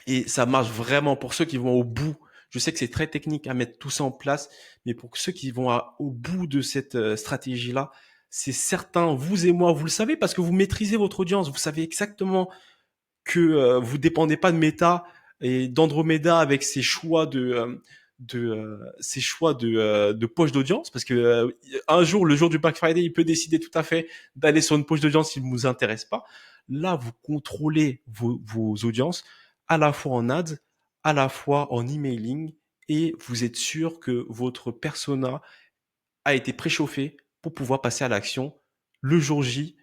et ça marche vraiment pour ceux qui vont au bout. Je sais que c'est très technique à mettre tout ça en place, mais pour ceux qui vont au bout de cette stratégie-là, c'est certain, vous et moi, vous le savez parce que vous maîtrisez votre audience, vous savez exactement que vous dépendez pas de Meta et d'Andromeda avec ses choix de poche d'audience parce que un jour le jour du Black Friday il peut décider tout à fait d'aller sur une poche d'audience qui ne vous intéresse pas. Là vous contrôlez vos audiences à la fois en ads, à la fois en emailing et vous êtes sûr que votre persona a été préchauffé pour pouvoir passer à l'action le jour J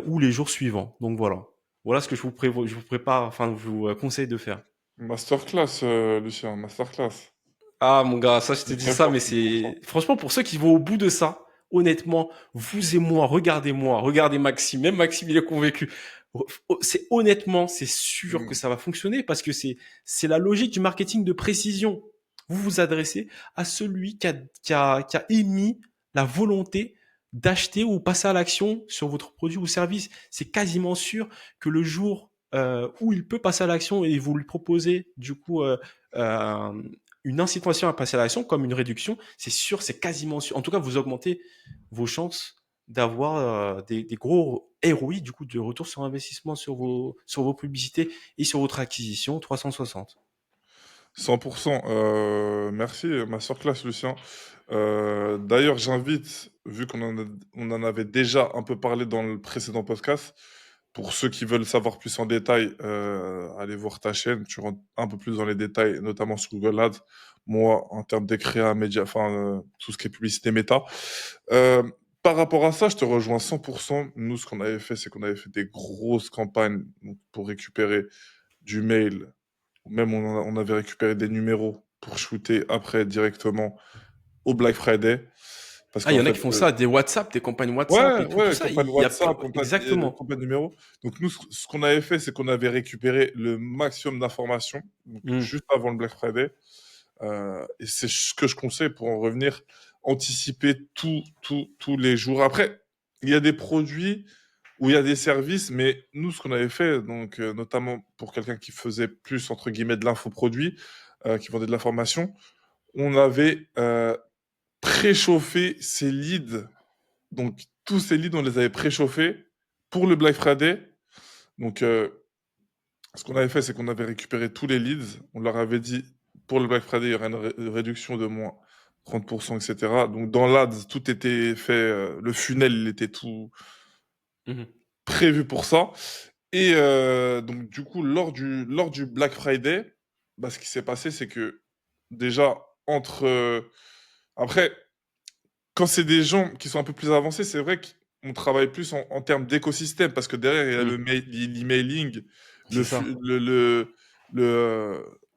ou les jours suivants. Donc voilà. Voilà ce que je vous prépare, enfin, je vous conseille de faire. Masterclass, Lucien, masterclass. Ah, mon gars, ça, je te C'est dis très ça, fort, mais c'est très c'est, fort. franchement, pour ceux qui vont au bout de ça, honnêtement, vous et moi, regardez Maxime, même Maxime, il est convaincu. C'est honnêtement, c'est sûr que Mm. ça va fonctionner parce que c'est la logique du marketing de précision. Vous vous adressez à celui qui a émis la volonté d'acheter ou passer à l'action sur votre produit ou service. C'est quasiment sûr que le jour où il peut passer à l'action et vous lui proposez du coup euh, une incitation à passer à l'action comme une réduction, c'est sûr, c'est quasiment sûr. En tout cas, vous augmentez vos chances d'avoir des gros ROI, du coup, de retour sur investissement sur vos publicités et sur votre acquisition 360. 100%. Merci, masterclass, Lucien. D'ailleurs, j'invite, vu on en avait déjà un peu parlé dans le précédent podcast, pour ceux qui veulent savoir plus en détail, allez voir ta chaîne. Tu rentres un peu plus dans les détails, notamment sur Google Ads. Moi, en termes d'écrire média, enfin, tout ce qui est publicité méta. Euh, Par rapport à ça, je te rejoins 100%. Nous, ce qu'on avait fait, c'est qu'on avait fait des grosses campagnes donc, pour récupérer du mail. Même on avait récupéré des numéros pour shooter après directement au Black Friday. Parce Ah, il y qu'en en a fait, qui font ça, des WhatsApp, des campagnes WhatsApp ouais, et tout ouais, ça. campagne Il y a WhatsApp, exactement. campagne numéro. Donc nous, ce qu'on avait fait, c'est qu'on avait récupéré le maximum d'informations donc, Hmm. juste avant le Black Friday. Et c'est ce que je conseille pour en revenir, anticiper tous les jours. Après, il y a des produits où il y a des services, mais nous, ce qu'on avait fait, donc notamment pour quelqu'un qui faisait plus, entre guillemets, de l'infoproduit, qui vendait de l'information, on avait préchauffé ces leads. Donc, tous ces leads, on les avait préchauffés pour le Black Friday. Donc, ce qu'on avait fait, c'est qu'on avait récupéré tous les leads. On leur avait dit, pour le Black Friday, il y aurait une réduction de moins 30%, etc. Donc, dans l'Ads, tout était fait, le funnel, il était tout Mhm. prévu pour ça. Et donc, du coup, lors du Black Friday, bah, ce qui s'est passé, c'est que déjà, après, quand c'est des gens qui sont un peu plus avancés, c'est vrai qu'on travaille plus en termes d'écosystème, parce que derrière, il y a Mhm. l'emailing, C'est ça. le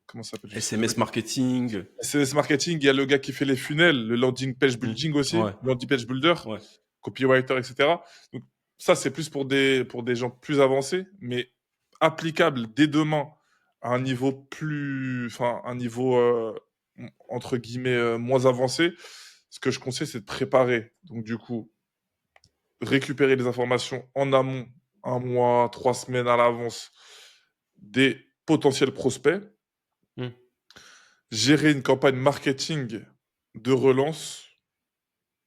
comment ça s'appelle? Je sais SMS marketing. SMS marketing, il y a le gars qui fait les funnels, le landing page Mhm. building aussi, Ouais, landing page builder, ouais. copywriter, etc. Donc ça, c'est plus pour des gens plus avancés, mais applicable dès demain à un niveau enfin, un niveau, entre guillemets, moins avancé. Ce que je conseille, c'est de préparer. Donc, du coup, récupérer les informations en amont, un mois, 3 semaines à l'avance des potentiels prospects, Mhm. gérer une campagne marketing de relance,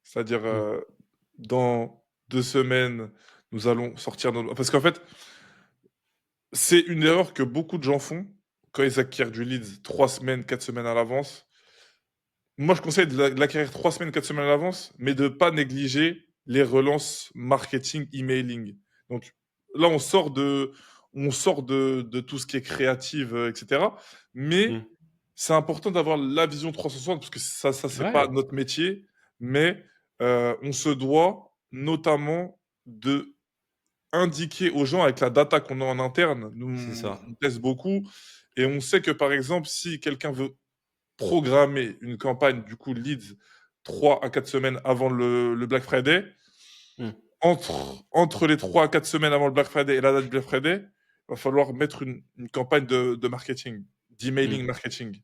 c'est-à-dire, Mhm. dans 2 semaines, nous allons sortir nos... Parce qu'en fait, c'est une erreur que beaucoup de gens font quand ils acquièrent du leads 3 semaines, 4 semaines à l'avance. Moi, je conseille de l'acquérir 3 semaines, 4 semaines à l'avance, mais de ne pas négliger les relances marketing, emailing. Donc là, on sort de tout ce qui est créative, etc. Mais Mhm. c'est important d'avoir la vision 360, parce que ça c'est pas Ouais, notre métier, mais on se doit notamment de indiquer aux gens avec la data qu'on a en interne. c'est Nous, ça. on teste beaucoup et on sait que par exemple, si quelqu'un veut programmer une campagne du coup leads 3 à 4 semaines avant le Black Friday, Mhm. entre les 3 à 4 semaines avant le Black Friday et la date du Black Friday, il va falloir mettre une campagne de marketing, d'emailing Mhm. marketing,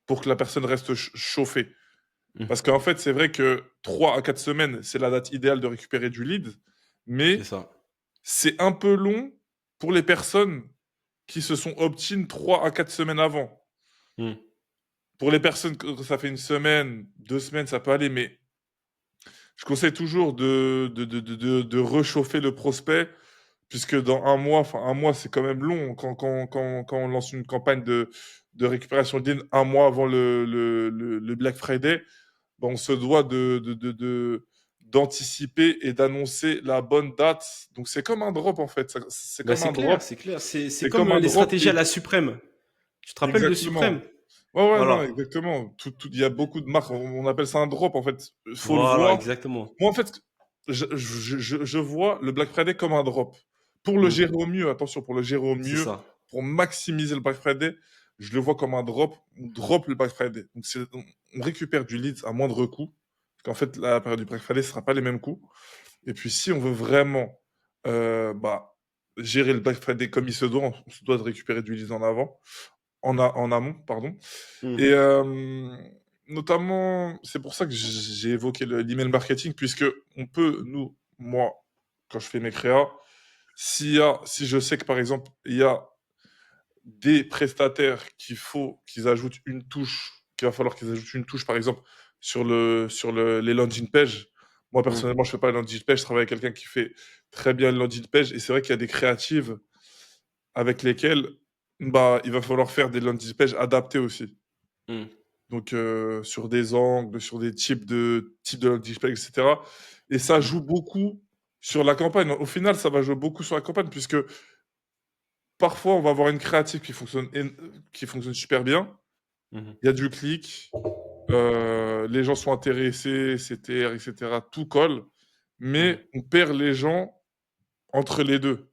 pour que la personne reste chauffée. Mhm. Parce qu'en fait, c'est vrai que 3 à 4 semaines, c'est la date idéale de récupérer du lead, C'est mais ça. c'est un peu long pour les personnes qui se sont opt-in 3 à 4 semaines avant. Mhm. Pour les personnes que ça fait une semaine, 2 semaines, ça peut aller, mais je conseille toujours de réchauffer le prospect, puisque dans un mois, enfin un mois, c'est quand même long quand on lance une campagne de récupération de lead un mois avant le Black Friday. Ben, on se doit d'anticiper et d'annoncer la bonne date. Donc c'est comme un drop en fait. C'est Bah, comme c'est un clair, drop. c'est clair. C'est C'est comme comme un les drop stratégies à et la Suprême. Tu te rappelles de Suprême? exactement. Ouais, ouais, non, Voilà. exactement. Il y a beaucoup de marques. On appelle ça un drop en fait. Il faut le Voilà, voir. exactement. Moi en fait, je vois le Black Friday comme un drop. Pour le Mhm. gérer au mieux, attention, pour le gérer au C'est mieux, ça. pour maximiser le Black Friday, je le vois comme un drop. On drop le Black Friday. Donc on récupère du leads à moindre coût. Parce qu'en fait, la période du Black Friday, ce ne sera pas les mêmes coûts. Et puis, si on veut vraiment bah, gérer le Black Friday comme il se doit, on se doit de récupérer du lead en avant, en amont, pardon. Et Mhm. notamment, c'est pour ça que j'ai évoqué l'email marketing, puisque on peut, moi, quand je fais mes créas, si je sais que par exemple, il y a des prestataires qu'ils ajoutent une touche, qu'il va falloir qu'ils ajoutent une touche, par exemple, les landing pages. Moi, Mhm. personnellement, je fais pas les landing pages, je travaille avec quelqu'un qui fait très bien le landing page, et c'est vrai qu'il y a des créatives avec lesquelles bah, il va falloir faire des landing pages adaptées aussi. Mhm. Donc, sur des angles, sur des types de landing page, etc. Et ça Mhm. joue beaucoup sur la campagne. Au final, ça va jouer beaucoup sur la campagne, puisque parfois, on va avoir une créative qui fonctionne super bien. Mhm. Il y a du clic, les gens sont intéressés, CTR, etc. Tout colle, Mhm. mais on perd les gens entre les deux.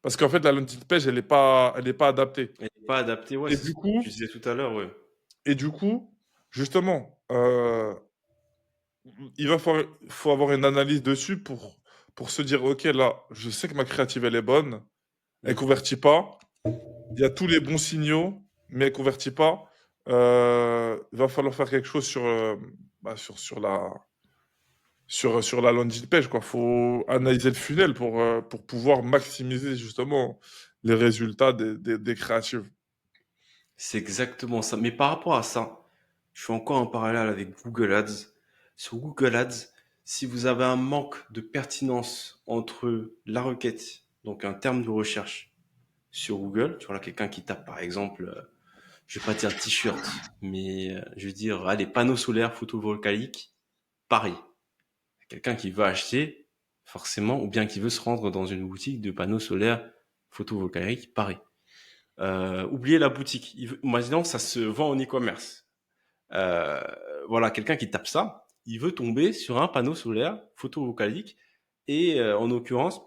Parce qu'en fait, la landing page, elle est pas adaptée. Elle est pas adaptée, ouais, Et c'est du ce que tu coup, disais tout à l'heure, ouais. et du coup, justement, faut avoir une analyse dessus pour se dire, ok, là, je sais que ma créative, elle est bonne, elle Mhm. convertit pas, il y a tous les bons signaux, mais elle convertit pas. Il va falloir faire quelque chose bah, sur la landing page, quoi. Faut analyser le funnel pour pouvoir maximiser justement les résultats des créatives. C'est exactement ça. Mais par rapport à ça, je fais encore un parallèle avec Google Ads. Sur Google Ads, si vous avez un manque de pertinence entre la requête, donc un terme de recherche, sur Google. Tu vois, là, quelqu'un qui tape, par exemple, je vais pas dire t-shirt, mais je vais dire, allez, panneaux solaires photovoltaïques, Paris. Quelqu'un qui veut acheter, forcément, ou bien qui veut se rendre dans une boutique de panneaux solaires photovoltaïques, Paris. Oubliez la boutique. Imaginons que ça se vend en e-commerce. Euh, voilà, quelqu'un qui tape ça, il veut tomber sur un panneau solaire photovoltaïque et en l'occurrence,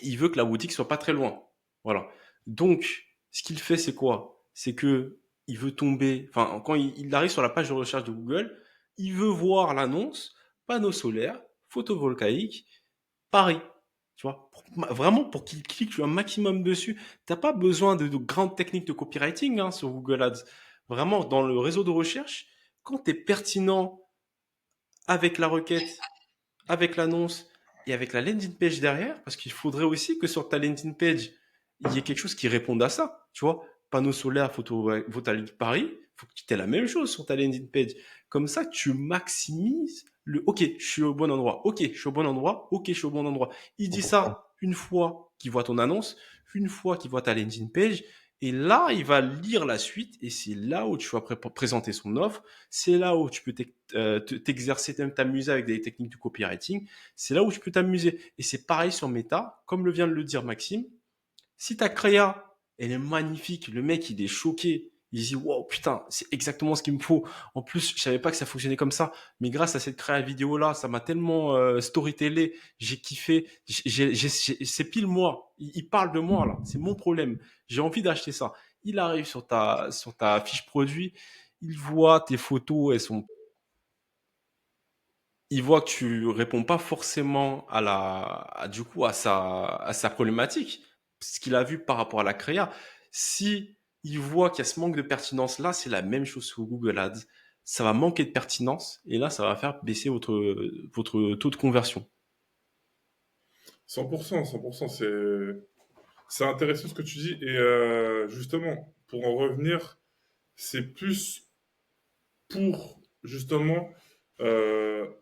il veut que la boutique soit pas très loin. Voilà. Donc, ce qu'il fait, c'est quoi? C'est que il veut tomber, enfin, quand il arrive sur la page de recherche de Google, il veut voir l'annonce panneau solaire photovoltaïque Paris. Tu vois, vraiment pour qu'il clique un maximum dessus. T'as pas besoin de grandes techniques de copywriting hein, sur Google Ads. Vraiment, dans le réseau de recherche, quand tu es pertinent avec la requête, avec l'annonce et avec la landing page derrière, parce qu'il faudrait aussi que sur ta landing page, il y ait quelque chose qui réponde à ça. Tu vois, panneau solaire photovoltaïque Paris, faut que tu aies la même chose sur ta landing page. Comme ça, tu maximises le OK, je suis au bon endroit. OK, je suis au bon endroit. OK, je suis au bon endroit. Il dit 100%. ça une fois qu'il voit ton annonce, une fois qu'il voit ta landing page. Et là, il va lire la suite et c'est là où tu vas présenter son offre. C'est là où tu peux t'exercer, t'amuser avec des techniques de copywriting. C'est là où tu peux t'amuser. Et c'est pareil sur Meta, comme le vient de le dire Maxime. Si ta créa, elle est magnifique, le mec, il est choqué. Il dit, wow, putain, c'est exactement ce qu'il me faut. En plus, je savais pas que ça fonctionnait comme ça. Mais grâce à cette créa vidéo-là, ça m'a tellement storytellé. J'ai kiffé. C'est pile moi. Il parle de moi, là. C'est mon problème. J'ai envie d'acheter ça. Il arrive sur ta fiche produit. Il voit tes photos, elles sont il voit que tu réponds pas forcément du coup, à sa problématique, ce qu'il a vu par rapport à la créa. Si il voit qu'il y a ce manque de pertinence là, c'est la même chose sur Google Ads. Ça va manquer de pertinence et là, ça va faire baisser votre taux de conversion. 100%, 100%, c'est intéressant ce que tu dis. Et justement, pour en revenir, c'est plus pour justement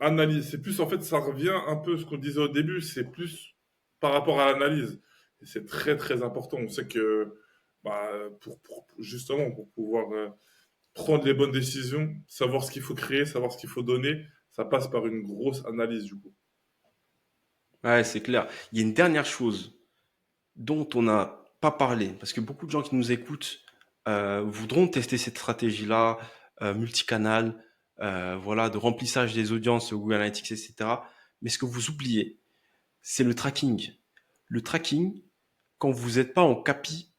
analyse. C'est plus en fait, ça revient un peu à ce qu'on disait au début, c'est plus par rapport à l'analyse. Et c'est très très important. On sait que bah, justement pour pouvoir prendre les bonnes décisions, savoir ce qu'il faut créer, savoir ce qu'il faut donner, ça passe par une grosse analyse du coup. Ouais, c'est clair. Il y a une dernière chose dont on n'a pas parlé, parce que beaucoup de gens qui nous écoutent voudront tester cette stratégie-là, multicanal, voilà, de remplissage des audiences sur Google Analytics, etc. Mais ce que vous oubliez, c'est le tracking. Le tracking, quand vous n'êtes pas en CAPI,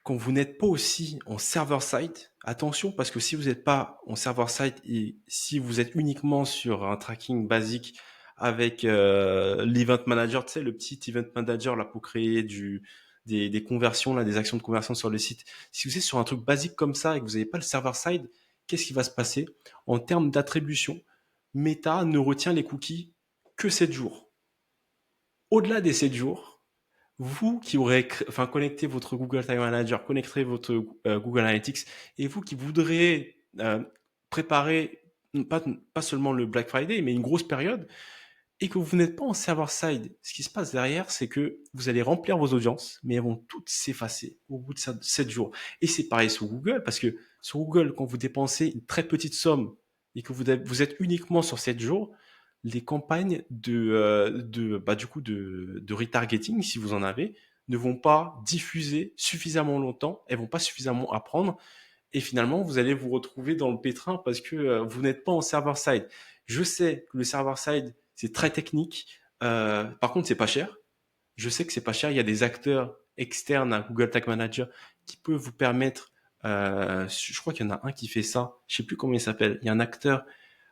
quand vous n'êtes pas aussi en server-side, attention, parce que si vous n'êtes pas en server-side et si vous êtes uniquement sur un tracking basique avec l'event manager, tu sais, le petit event manager là pour créer des conversions, là, des actions de conversion sur le site. Si vous êtes sur un truc basique comme ça et que vous n'avez pas le server-side, qu'est-ce qui va se passer? En termes d'attribution, Meta ne retient les cookies que 7 jours. Au-delà des 7 jours, vous qui aurez connecté votre Google Tag Manager, connecterez votre Google Analytics, et vous qui voudrez préparer pas, pas seulement le Black Friday, mais une grosse période, et que vous n'êtes pas en server-side, ce qui se passe derrière, c'est que vous allez remplir vos audiences, mais elles vont toutes s'effacer au bout de 7 jours. Et c'est pareil sur Google, parce que sur Google, quand vous dépensez une très petite somme et que vous êtes uniquement sur 7 jours, les campagnes du coup de retargeting, si vous en avez, ne vont pas diffuser suffisamment longtemps, elles vont pas suffisamment apprendre, et finalement, vous allez vous retrouver dans le pétrin parce que vous n'êtes pas en server-side. Je sais que le server-side, c'est très technique. Par contre, c'est pas cher. Je sais que c'est pas cher. Il y a des acteurs externes à Google Tag Manager qui peuvent vous permettre. Je crois qu'il y en a un qui fait ça. Je sais plus comment il s'appelle. Il y a un acteur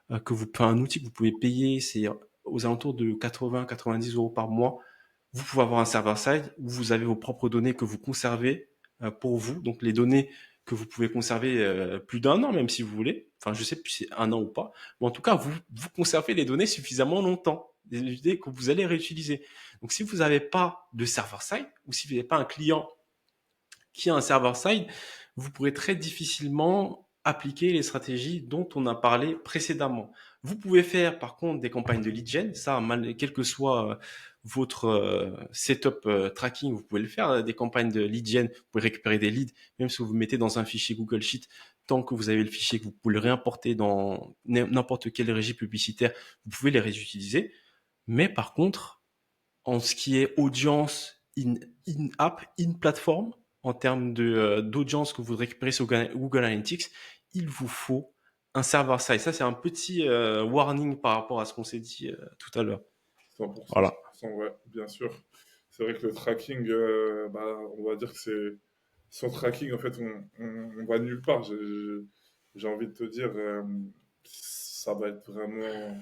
un outil que vous pouvez payer. C'est aux alentours de 80-90 euros par mois. Vous pouvez avoir un server-side où vous avez vos propres données que vous conservez pour vous. Donc les données que vous pouvez conserver plus d'un an, même si vous voulez. Enfin, je sais plus si c'est un an ou pas. Mais en tout cas, vous conservez les données suffisamment longtemps. Des idées que vous allez réutiliser. Donc si vous n'avez pas de server-side ou si vous n'avez pas un client qui a un server-side, vous pourrez très difficilement appliquer les stratégies dont on a parlé précédemment. Vous pouvez faire par contre des campagnes de lead gen, ça, quel que soit votre setup tracking, vous pouvez le faire, des campagnes de lead gen, vous pouvez récupérer des leads, même si vous mettez dans un fichier Google Sheet, tant que vous avez le fichier, que vous pouvez le réimporter dans n'importe quelle régie publicitaire, vous pouvez les réutiliser. Mais par contre, en ce qui est audience in-app, in-platform, en termes d'audience que vous récupérez sur Google Analytics, il vous faut un server-side. Ça, c'est un petit warning par rapport à ce qu'on s'est dit tout à l'heure. 100%, Voilà. 100%, ouais, bien sûr. C'est vrai que le tracking, bah, on va dire que c'est sans tracking, en fait, on va nulle part. J'ai envie de te dire, ça va être vraiment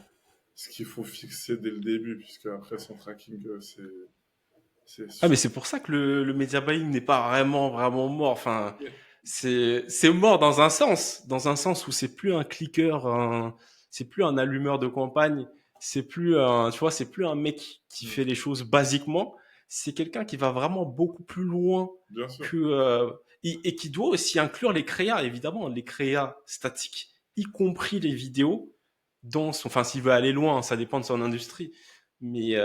ce qu'il faut fixer dès le début, puisque après, sans tracking, c'est Ah, mais sûr. c'est pour ça que le media buying n'est pas vraiment mort. Enfin, c'est mort dans un sens où c'est plus un cliqueur, c'est plus un allumeur de campagne, c'est plus un, tu vois, c'est plus un mec qui Mm. fait les choses basiquement. C'est quelqu'un qui va vraiment beaucoup plus loin Bien sûr. que et qui doit aussi inclure les créas, évidemment, les créas statiques, y compris les vidéos dans son. Enfin, s'il veut aller loin, ça dépend de son industrie. Mais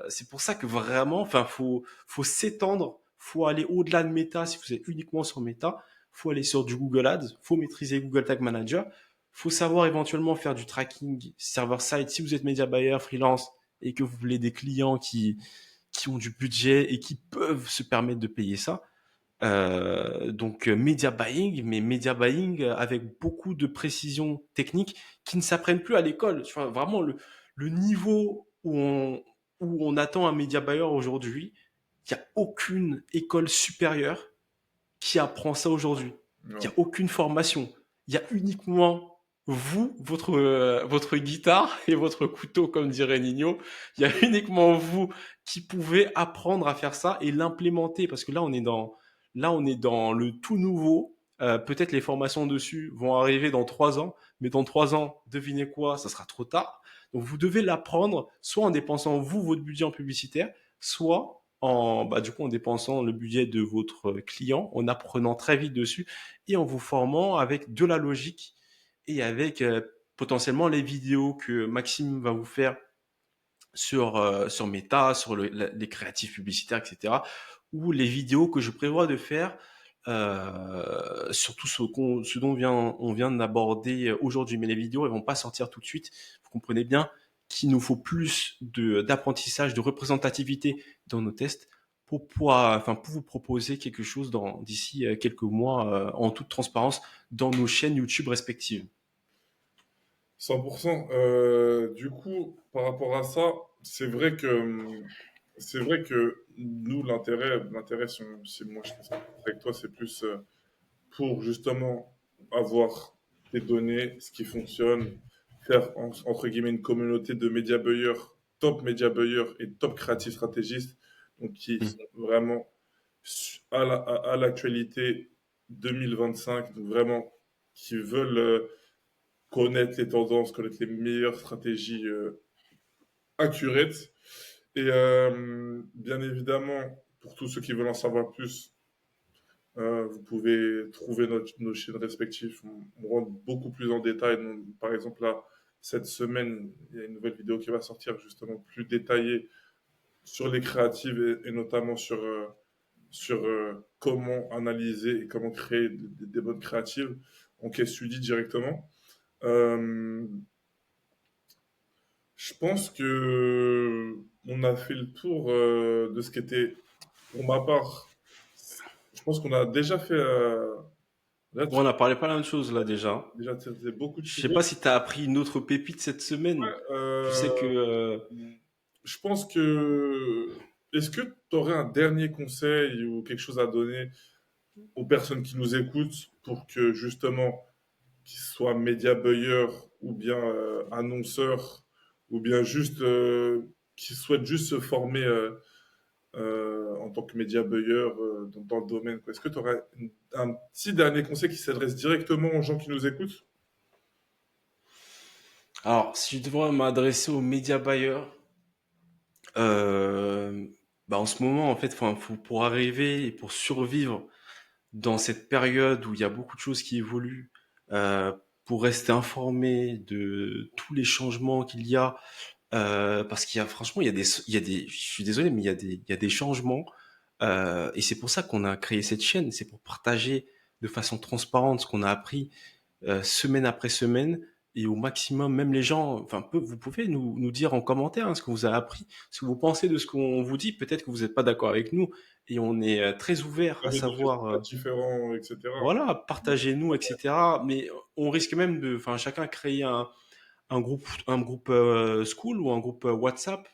c'est pour ça que vraiment, enfin, faut s'étendre, faut aller au-delà de Meta. Si vous êtes uniquement sur Meta, faut aller sur du Google Ads, faut maîtriser Google Tag Manager, faut savoir éventuellement faire du tracking server-side si vous êtes média buyer freelance et que vous voulez des clients qui ont du budget et qui peuvent se permettre de payer ça. Donc media buying, mais media buying avec beaucoup de précision technique qui ne s'apprennent plus à l'école. Tu vois, vraiment le niveau où on attend un media buyer aujourd'hui, il n'y a aucune école supérieure qui apprend ça aujourd'hui. Il n'y Non. a aucune formation. Il y a uniquement vous, votre guitare et votre couteau, comme dirait Nino. Il y a uniquement vous qui pouvez apprendre à faire ça et l'implémenter. Parce que là, on est dans le tout nouveau. Peut-être les formations dessus vont arriver dans 3 ans, mais dans 3 ans, devinez quoi, ça sera trop tard. Donc vous devez l'apprendre soit en dépensant vous votre budget en publicitaire, soit du coup, en dépensant le budget de votre client, en apprenant très vite dessus et en vous formant avec de la logique et avec potentiellement les vidéos que Maxime va vous faire sur Meta, sur les créatifs publicitaires, etc. Ou les vidéos que je prévois de faire sur tout ce dont on vient d'aborder aujourd'hui. Mais les vidéos, elles vont pas sortir tout de suite. Vous comprenez bien qu'il nous faut plus d'apprentissage, de représentativité dans nos tests pour vous proposer quelque chose d'ici quelques mois en toute transparence dans nos chaînes YouTube respectives. 100%. Du coup, par rapport à ça, c'est vrai que nous, l'intérêt, si moi je fais ça avec toi, c'est plus pour justement avoir des données, ce qui fonctionne, faire entre guillemets une communauté de média buyers, top média buyers et top créatifs stratégistes, donc qui Mm. sont vraiment à l'actualité 2025, donc vraiment qui veulent connaître les tendances, connaître les meilleures stratégies accurate. Et bien évidemment, pour tous ceux qui veulent en savoir plus, vous pouvez trouver nos chaînes respectives. On rentre beaucoup plus en détail. Par exemple, là, cette semaine, il y a une nouvelle vidéo qui va sortir justement plus détaillée sur les créatives et notamment sur comment analyser et comment créer des bonnes créatives en case study directement. Euh, Je pense que on a fait le tour de ce qui était, pour ma part, je pense qu'on a déjà fait, là, Bon, on a parlé pas la même chose là déjà. déjà traité beaucoup de Je sais sujets. pas si tu as appris une autre pépite cette semaine. Je sais que Je pense que, est-ce que tu aurais un dernier conseil ou quelque chose à donner aux personnes qui nous écoutent pour que justement, qu'ils soient média buyers ou bien annonceurs ou bien juste qui souhaitent juste se former en tant que média buyer dans le domaine, quoi. Est-ce que tu aurais un petit dernier conseil qui s'adresse directement aux gens qui nous écoutent? alors, si je devrais m'adresser aux médias buyers, euh, en ce moment, en fait, pour arriver et pour survivre dans cette période où il y a beaucoup de choses qui évoluent, pour rester informé de tous les changements qu'il y a, parce qu'il y a franchement, je suis désolé, mais il y a des changements. Et c'est pour ça qu'on a créé cette chaîne. C'est pour partager de façon transparente ce qu'on a appris semaine après semaine et au maximum, même les gens, enfin, vous pouvez nous dire en commentaire hein, ce que vous avez appris, ce que vous pensez de ce qu'on vous dit. Peut-être que vous n'êtes pas d'accord avec nous et on est très ouvert Vous à avez des savoir, résultats différents, etc. voilà, partagez-nous, etc. Mais on risque même de, enfin, chacun créer un groupe school ou un groupe WhatsApp.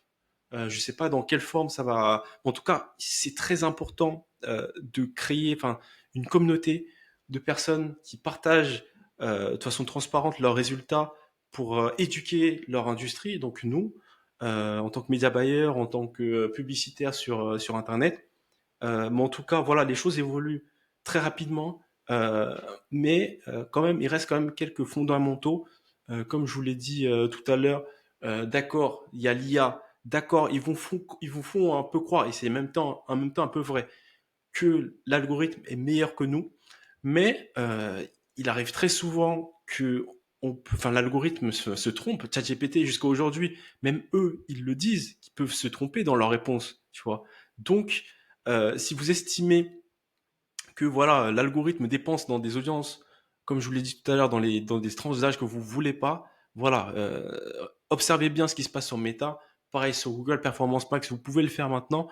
Je sais pas dans quelle forme ça va. En tout cas, c'est très important de créer, enfin, une communauté de personnes qui partagent de façon transparente leurs résultats pour éduquer leur industrie. Donc nous, en tant que média buyer, en tant que publicitaire sur Internet. Mais en tout cas, voilà, les choses évoluent très rapidement. Euh, mais quand même, il reste quand même quelques fondamentaux. Comme je vous l'ai dit tout à l'heure, d'accord, il y a l'IA. D'accord, ils vous font un peu croire, et c'est en même temps un peu vrai, que l'algorithme est meilleur que nous. Mais il arrive très souvent que enfin, l'algorithme se trompe. ChatGPT jusqu'à aujourd'hui, même eux, ils le disent, qu'ils peuvent se tromper dans leurs réponses, tu vois. Donc, si vous estimez que voilà, l'algorithme dépense dans des audiences, comme je vous l'ai dit tout à l'heure, dans des tranches d'âge que vous voulez pas, voilà, observez bien ce qui se passe sur Meta. Pareil sur Google Performance Max, vous pouvez le faire maintenant.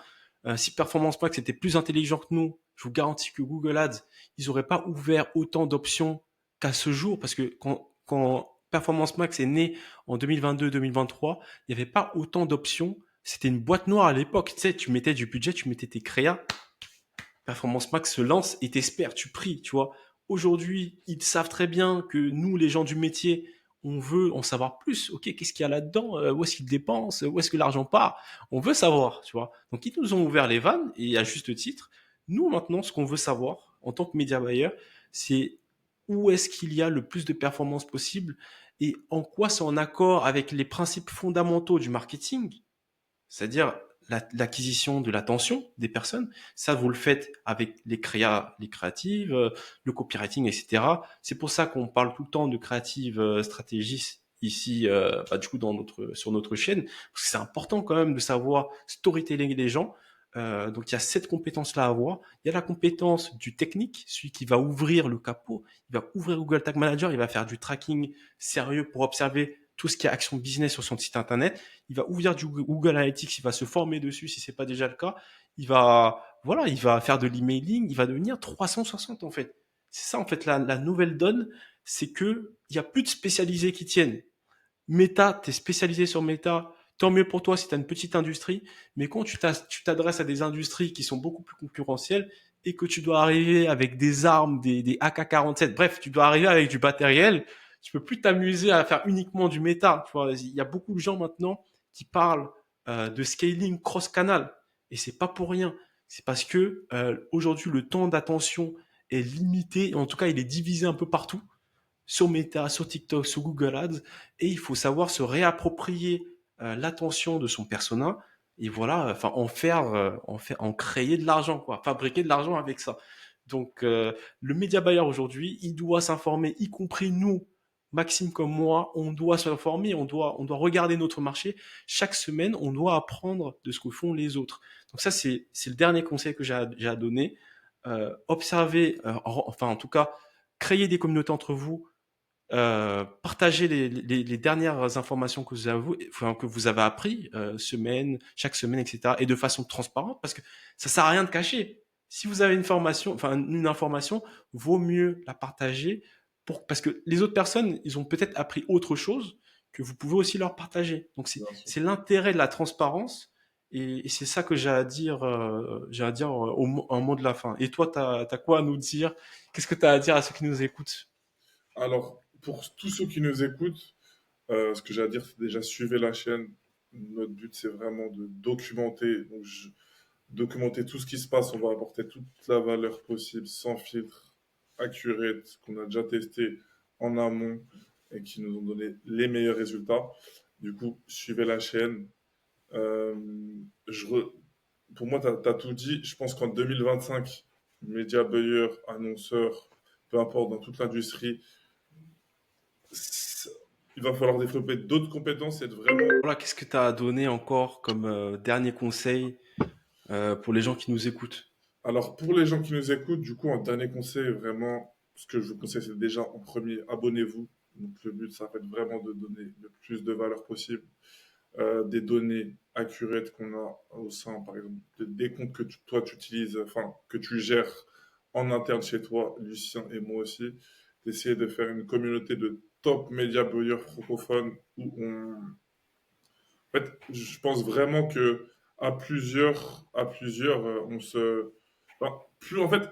Si Performance Max était plus intelligent que nous, je vous garantis que Google Ads, ils n'auraient pas ouvert autant d'options qu'à ce jour, parce que quand Performance Max est né en 2022-2023, il n'y avait pas autant d'options. C'était une boîte noire à l'époque. Tu sais, tu mettais du budget, tu mettais tes créas, Performance Max se lance et t'espères, tu pries, tu vois. Aujourd'hui, ils savent très bien que nous, les gens du métier, on veut en savoir plus. Ok, qu'est-ce qu'il y a là-dedans? Où est-ce qu'ils dépensent? Où est-ce que l'argent part? On veut savoir, tu vois. Donc, ils nous ont ouvert les vannes et à juste titre. Nous, maintenant, ce qu'on veut savoir en tant que média buyer, c'est où est-ce qu'il y a le plus de performance possible et en quoi c'est en accord avec les principes fondamentaux du marketing, c'est-à-dire l'acquisition de l'attention des personnes. Ça, vous le faites avec les créatives, le copywriting, etc. C'est pour ça qu'on parle tout le temps de créative stratégie ici, bah, du coup, sur notre chaîne, parce que c'est important quand même de savoir storytelling les gens. Donc il y a cette compétence-là à avoir. Il y a la compétence du technique, celui qui va ouvrir le capot, il va ouvrir Google Tag Manager, il va faire du tracking sérieux pour observer tout ce qui est action business sur son site internet. Il va ouvrir du Google Analytics, il va se former dessus si c'est pas déjà le cas. Voilà, il va faire de l'emailing, il va devenir 360 en fait. C'est ça en fait la nouvelle donne, c'est que il y a plus de spécialisés qui tiennent. Meta, tu es spécialisé sur Meta, tant mieux pour toi si tu as une petite industrie, mais quand tu t'adresses à des industries qui sont beaucoup plus concurrentielles et que tu dois arriver avec des armes, des AK-47, bref, tu dois arriver avec du matériel, tu peux plus t'amuser à faire uniquement du méta. Tu vois, il y a beaucoup de gens maintenant qui parlent de scaling cross-canal et c'est pas pour rien. C'est parce que aujourd'hui le temps d'attention est limité, en tout cas il est divisé un peu partout sur Meta, sur TikTok, sur Google Ads, et il faut savoir se réapproprier l'attention de son persona et voilà, enfin en créer de l'argent, quoi, fabriquer de l'argent avec ça. Donc le média buyer aujourd'hui, il doit s'informer, y compris nous, Maxime comme moi, on doit s'informer, on doit regarder notre marché. Chaque semaine, on doit apprendre de ce que font les autres. Donc ça, c'est le dernier conseil que j'ai à donner. Observer, enfin en tout cas, créer des communautés entre vous, partagez les dernières informations enfin, que vous avez appris chaque semaine, etc. Et de façon transparente, parce que ça sert à rien de cacher. Si vous avez une information, vaut mieux la partager parce que les autres personnes, ils ont peut-être appris autre chose que vous pouvez aussi leur partager. Donc Bien sûr. c'est l'intérêt de la transparence et c'est ça que j'ai à dire en mot de la fin. Et toi, t'as quoi à nous dire? Qu'est-ce que tu as à dire à ceux qui nous écoutent? Alors, pour tous ceux qui nous écoutent, ce que j'ai à dire, c'est déjà suivez la chaîne. Notre but, c'est vraiment de documenter. Donc, documenter tout ce qui se passe. On va apporter toute la valeur possible, sans filtre, accurate, qu'on a déjà testé en amont et qui nous ont donné les meilleurs résultats. Du coup, suivez la chaîne. Euh, je re- Pour moi, tu as tout dit. Je pense qu'en 2025, média buyer, annonceur, peu importe, dans toute l'industrie, il va falloir développer d'autres compétences et être vraiment. Voilà, qu'est-ce que tu as à donner encore comme dernier conseil pour les gens qui nous écoutent? Alors, pour les gens qui nous écoutent, du coup, un dernier conseil, vraiment, ce que je vous conseille, c'est déjà en premier, abonnez-vous. Donc, le but, ça va être vraiment de donner le plus de valeur possible, des données accurate qu'on a au sein, par exemple, des comptes que toi tu utilises, enfin, que tu gères en interne chez toi, Lucien et moi aussi, d'essayer de faire une communauté de top média buyers francophones où en fait, je pense vraiment que à plusieurs, on se, enfin, plus en fait,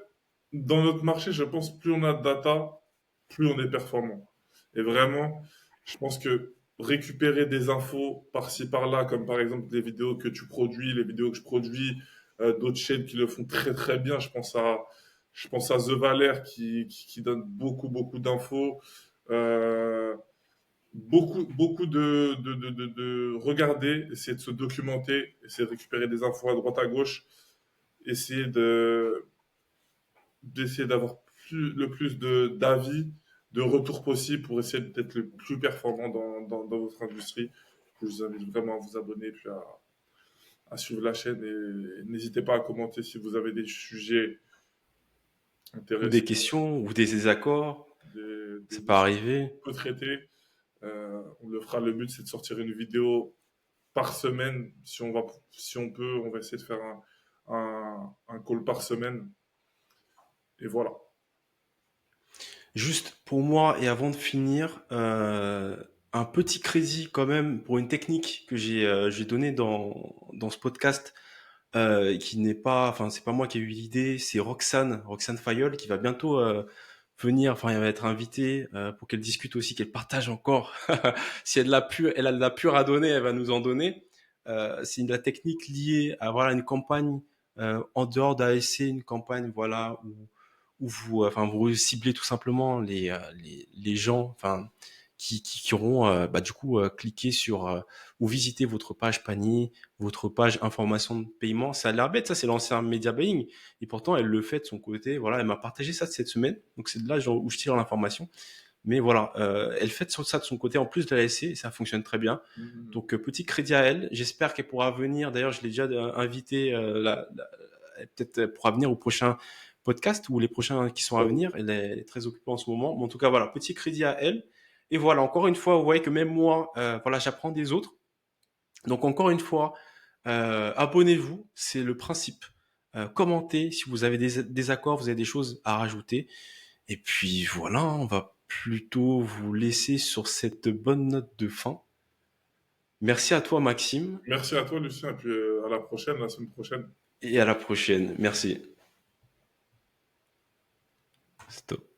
dans notre marché, je pense, plus on a de data, plus on est performant. Et vraiment, je pense que récupérer des infos par-ci par-là, comme par exemple les vidéos que tu produis, les vidéos que je produis, d'autres chaînes qui le font très très bien. Je pense à The Valère qui donne beaucoup beaucoup d'infos. Euh, beaucoup de regarder, essayer de se documenter, essayer de récupérer des infos à droite à gauche, essayer d'essayer d'avoir le plus d'avis, de retours possibles pour essayer d'être le plus performant dans votre industrie. Je vous invite vraiment à vous abonner puis à suivre la chaîne et n'hésitez pas à commenter si vous avez des sujets Ou des intéressants, questions, ou des désaccords? des C'est pas sujets arrivé. qu'on peut traiter. On le fera. Le but, c'est de sortir une vidéo par semaine. Si on peut, on va essayer de faire un call par semaine. Et voilà. Juste pour moi, et avant de finir, un petit crédit quand même pour une technique que j'ai donnée dans ce podcast, qui n'est pas, enfin c'est pas moi qui ai eu l'idée, c'est Roxane Fayol qui va bientôt venir, enfin elle va être invitée pour qu'elle discute aussi, qu'elle partage encore. Si elle a de la pure à donner, elle va nous en donner. C'est de la technique liée à voilà une campagne en dehors d'ASC, une campagne voilà où vous, enfin vous ciblez tout simplement les gens, enfin qui auront bah, du coup cliqué sur ou visité votre page panier, votre page information de paiement. Ça a l'air bête, ça c'est l'ancien media buying, et pourtant elle le fait de son côté. Voilà, elle m'a partagé ça cette semaine, donc c'est de là où je tire l'information. Mais voilà, elle fait ça de son côté en plus de la SC, et ça fonctionne très bien. Mhm. Donc petit crédit à elle. J'espère qu'elle pourra venir. D'ailleurs, je l'ai déjà invité. Peut-être elle pourra venir au prochain podcast ou les prochains qui sont à venir. Elle est très occupée en ce moment. Mais en tout cas, voilà, petit crédit à elle. Et voilà, encore une fois, vous voyez que même moi, voilà, j'apprends des autres. Donc encore une fois, abonnez-vous, c'est le principe. Commentez si vous avez des accords, vous avez des choses à rajouter. Et puis voilà, on va plutôt vous laisser sur cette bonne note de fin. Merci à toi Maxime, Merci à toi, Lucien, et puis à la prochaine, la semaine prochaine. et à la prochaine. Merci. Stop.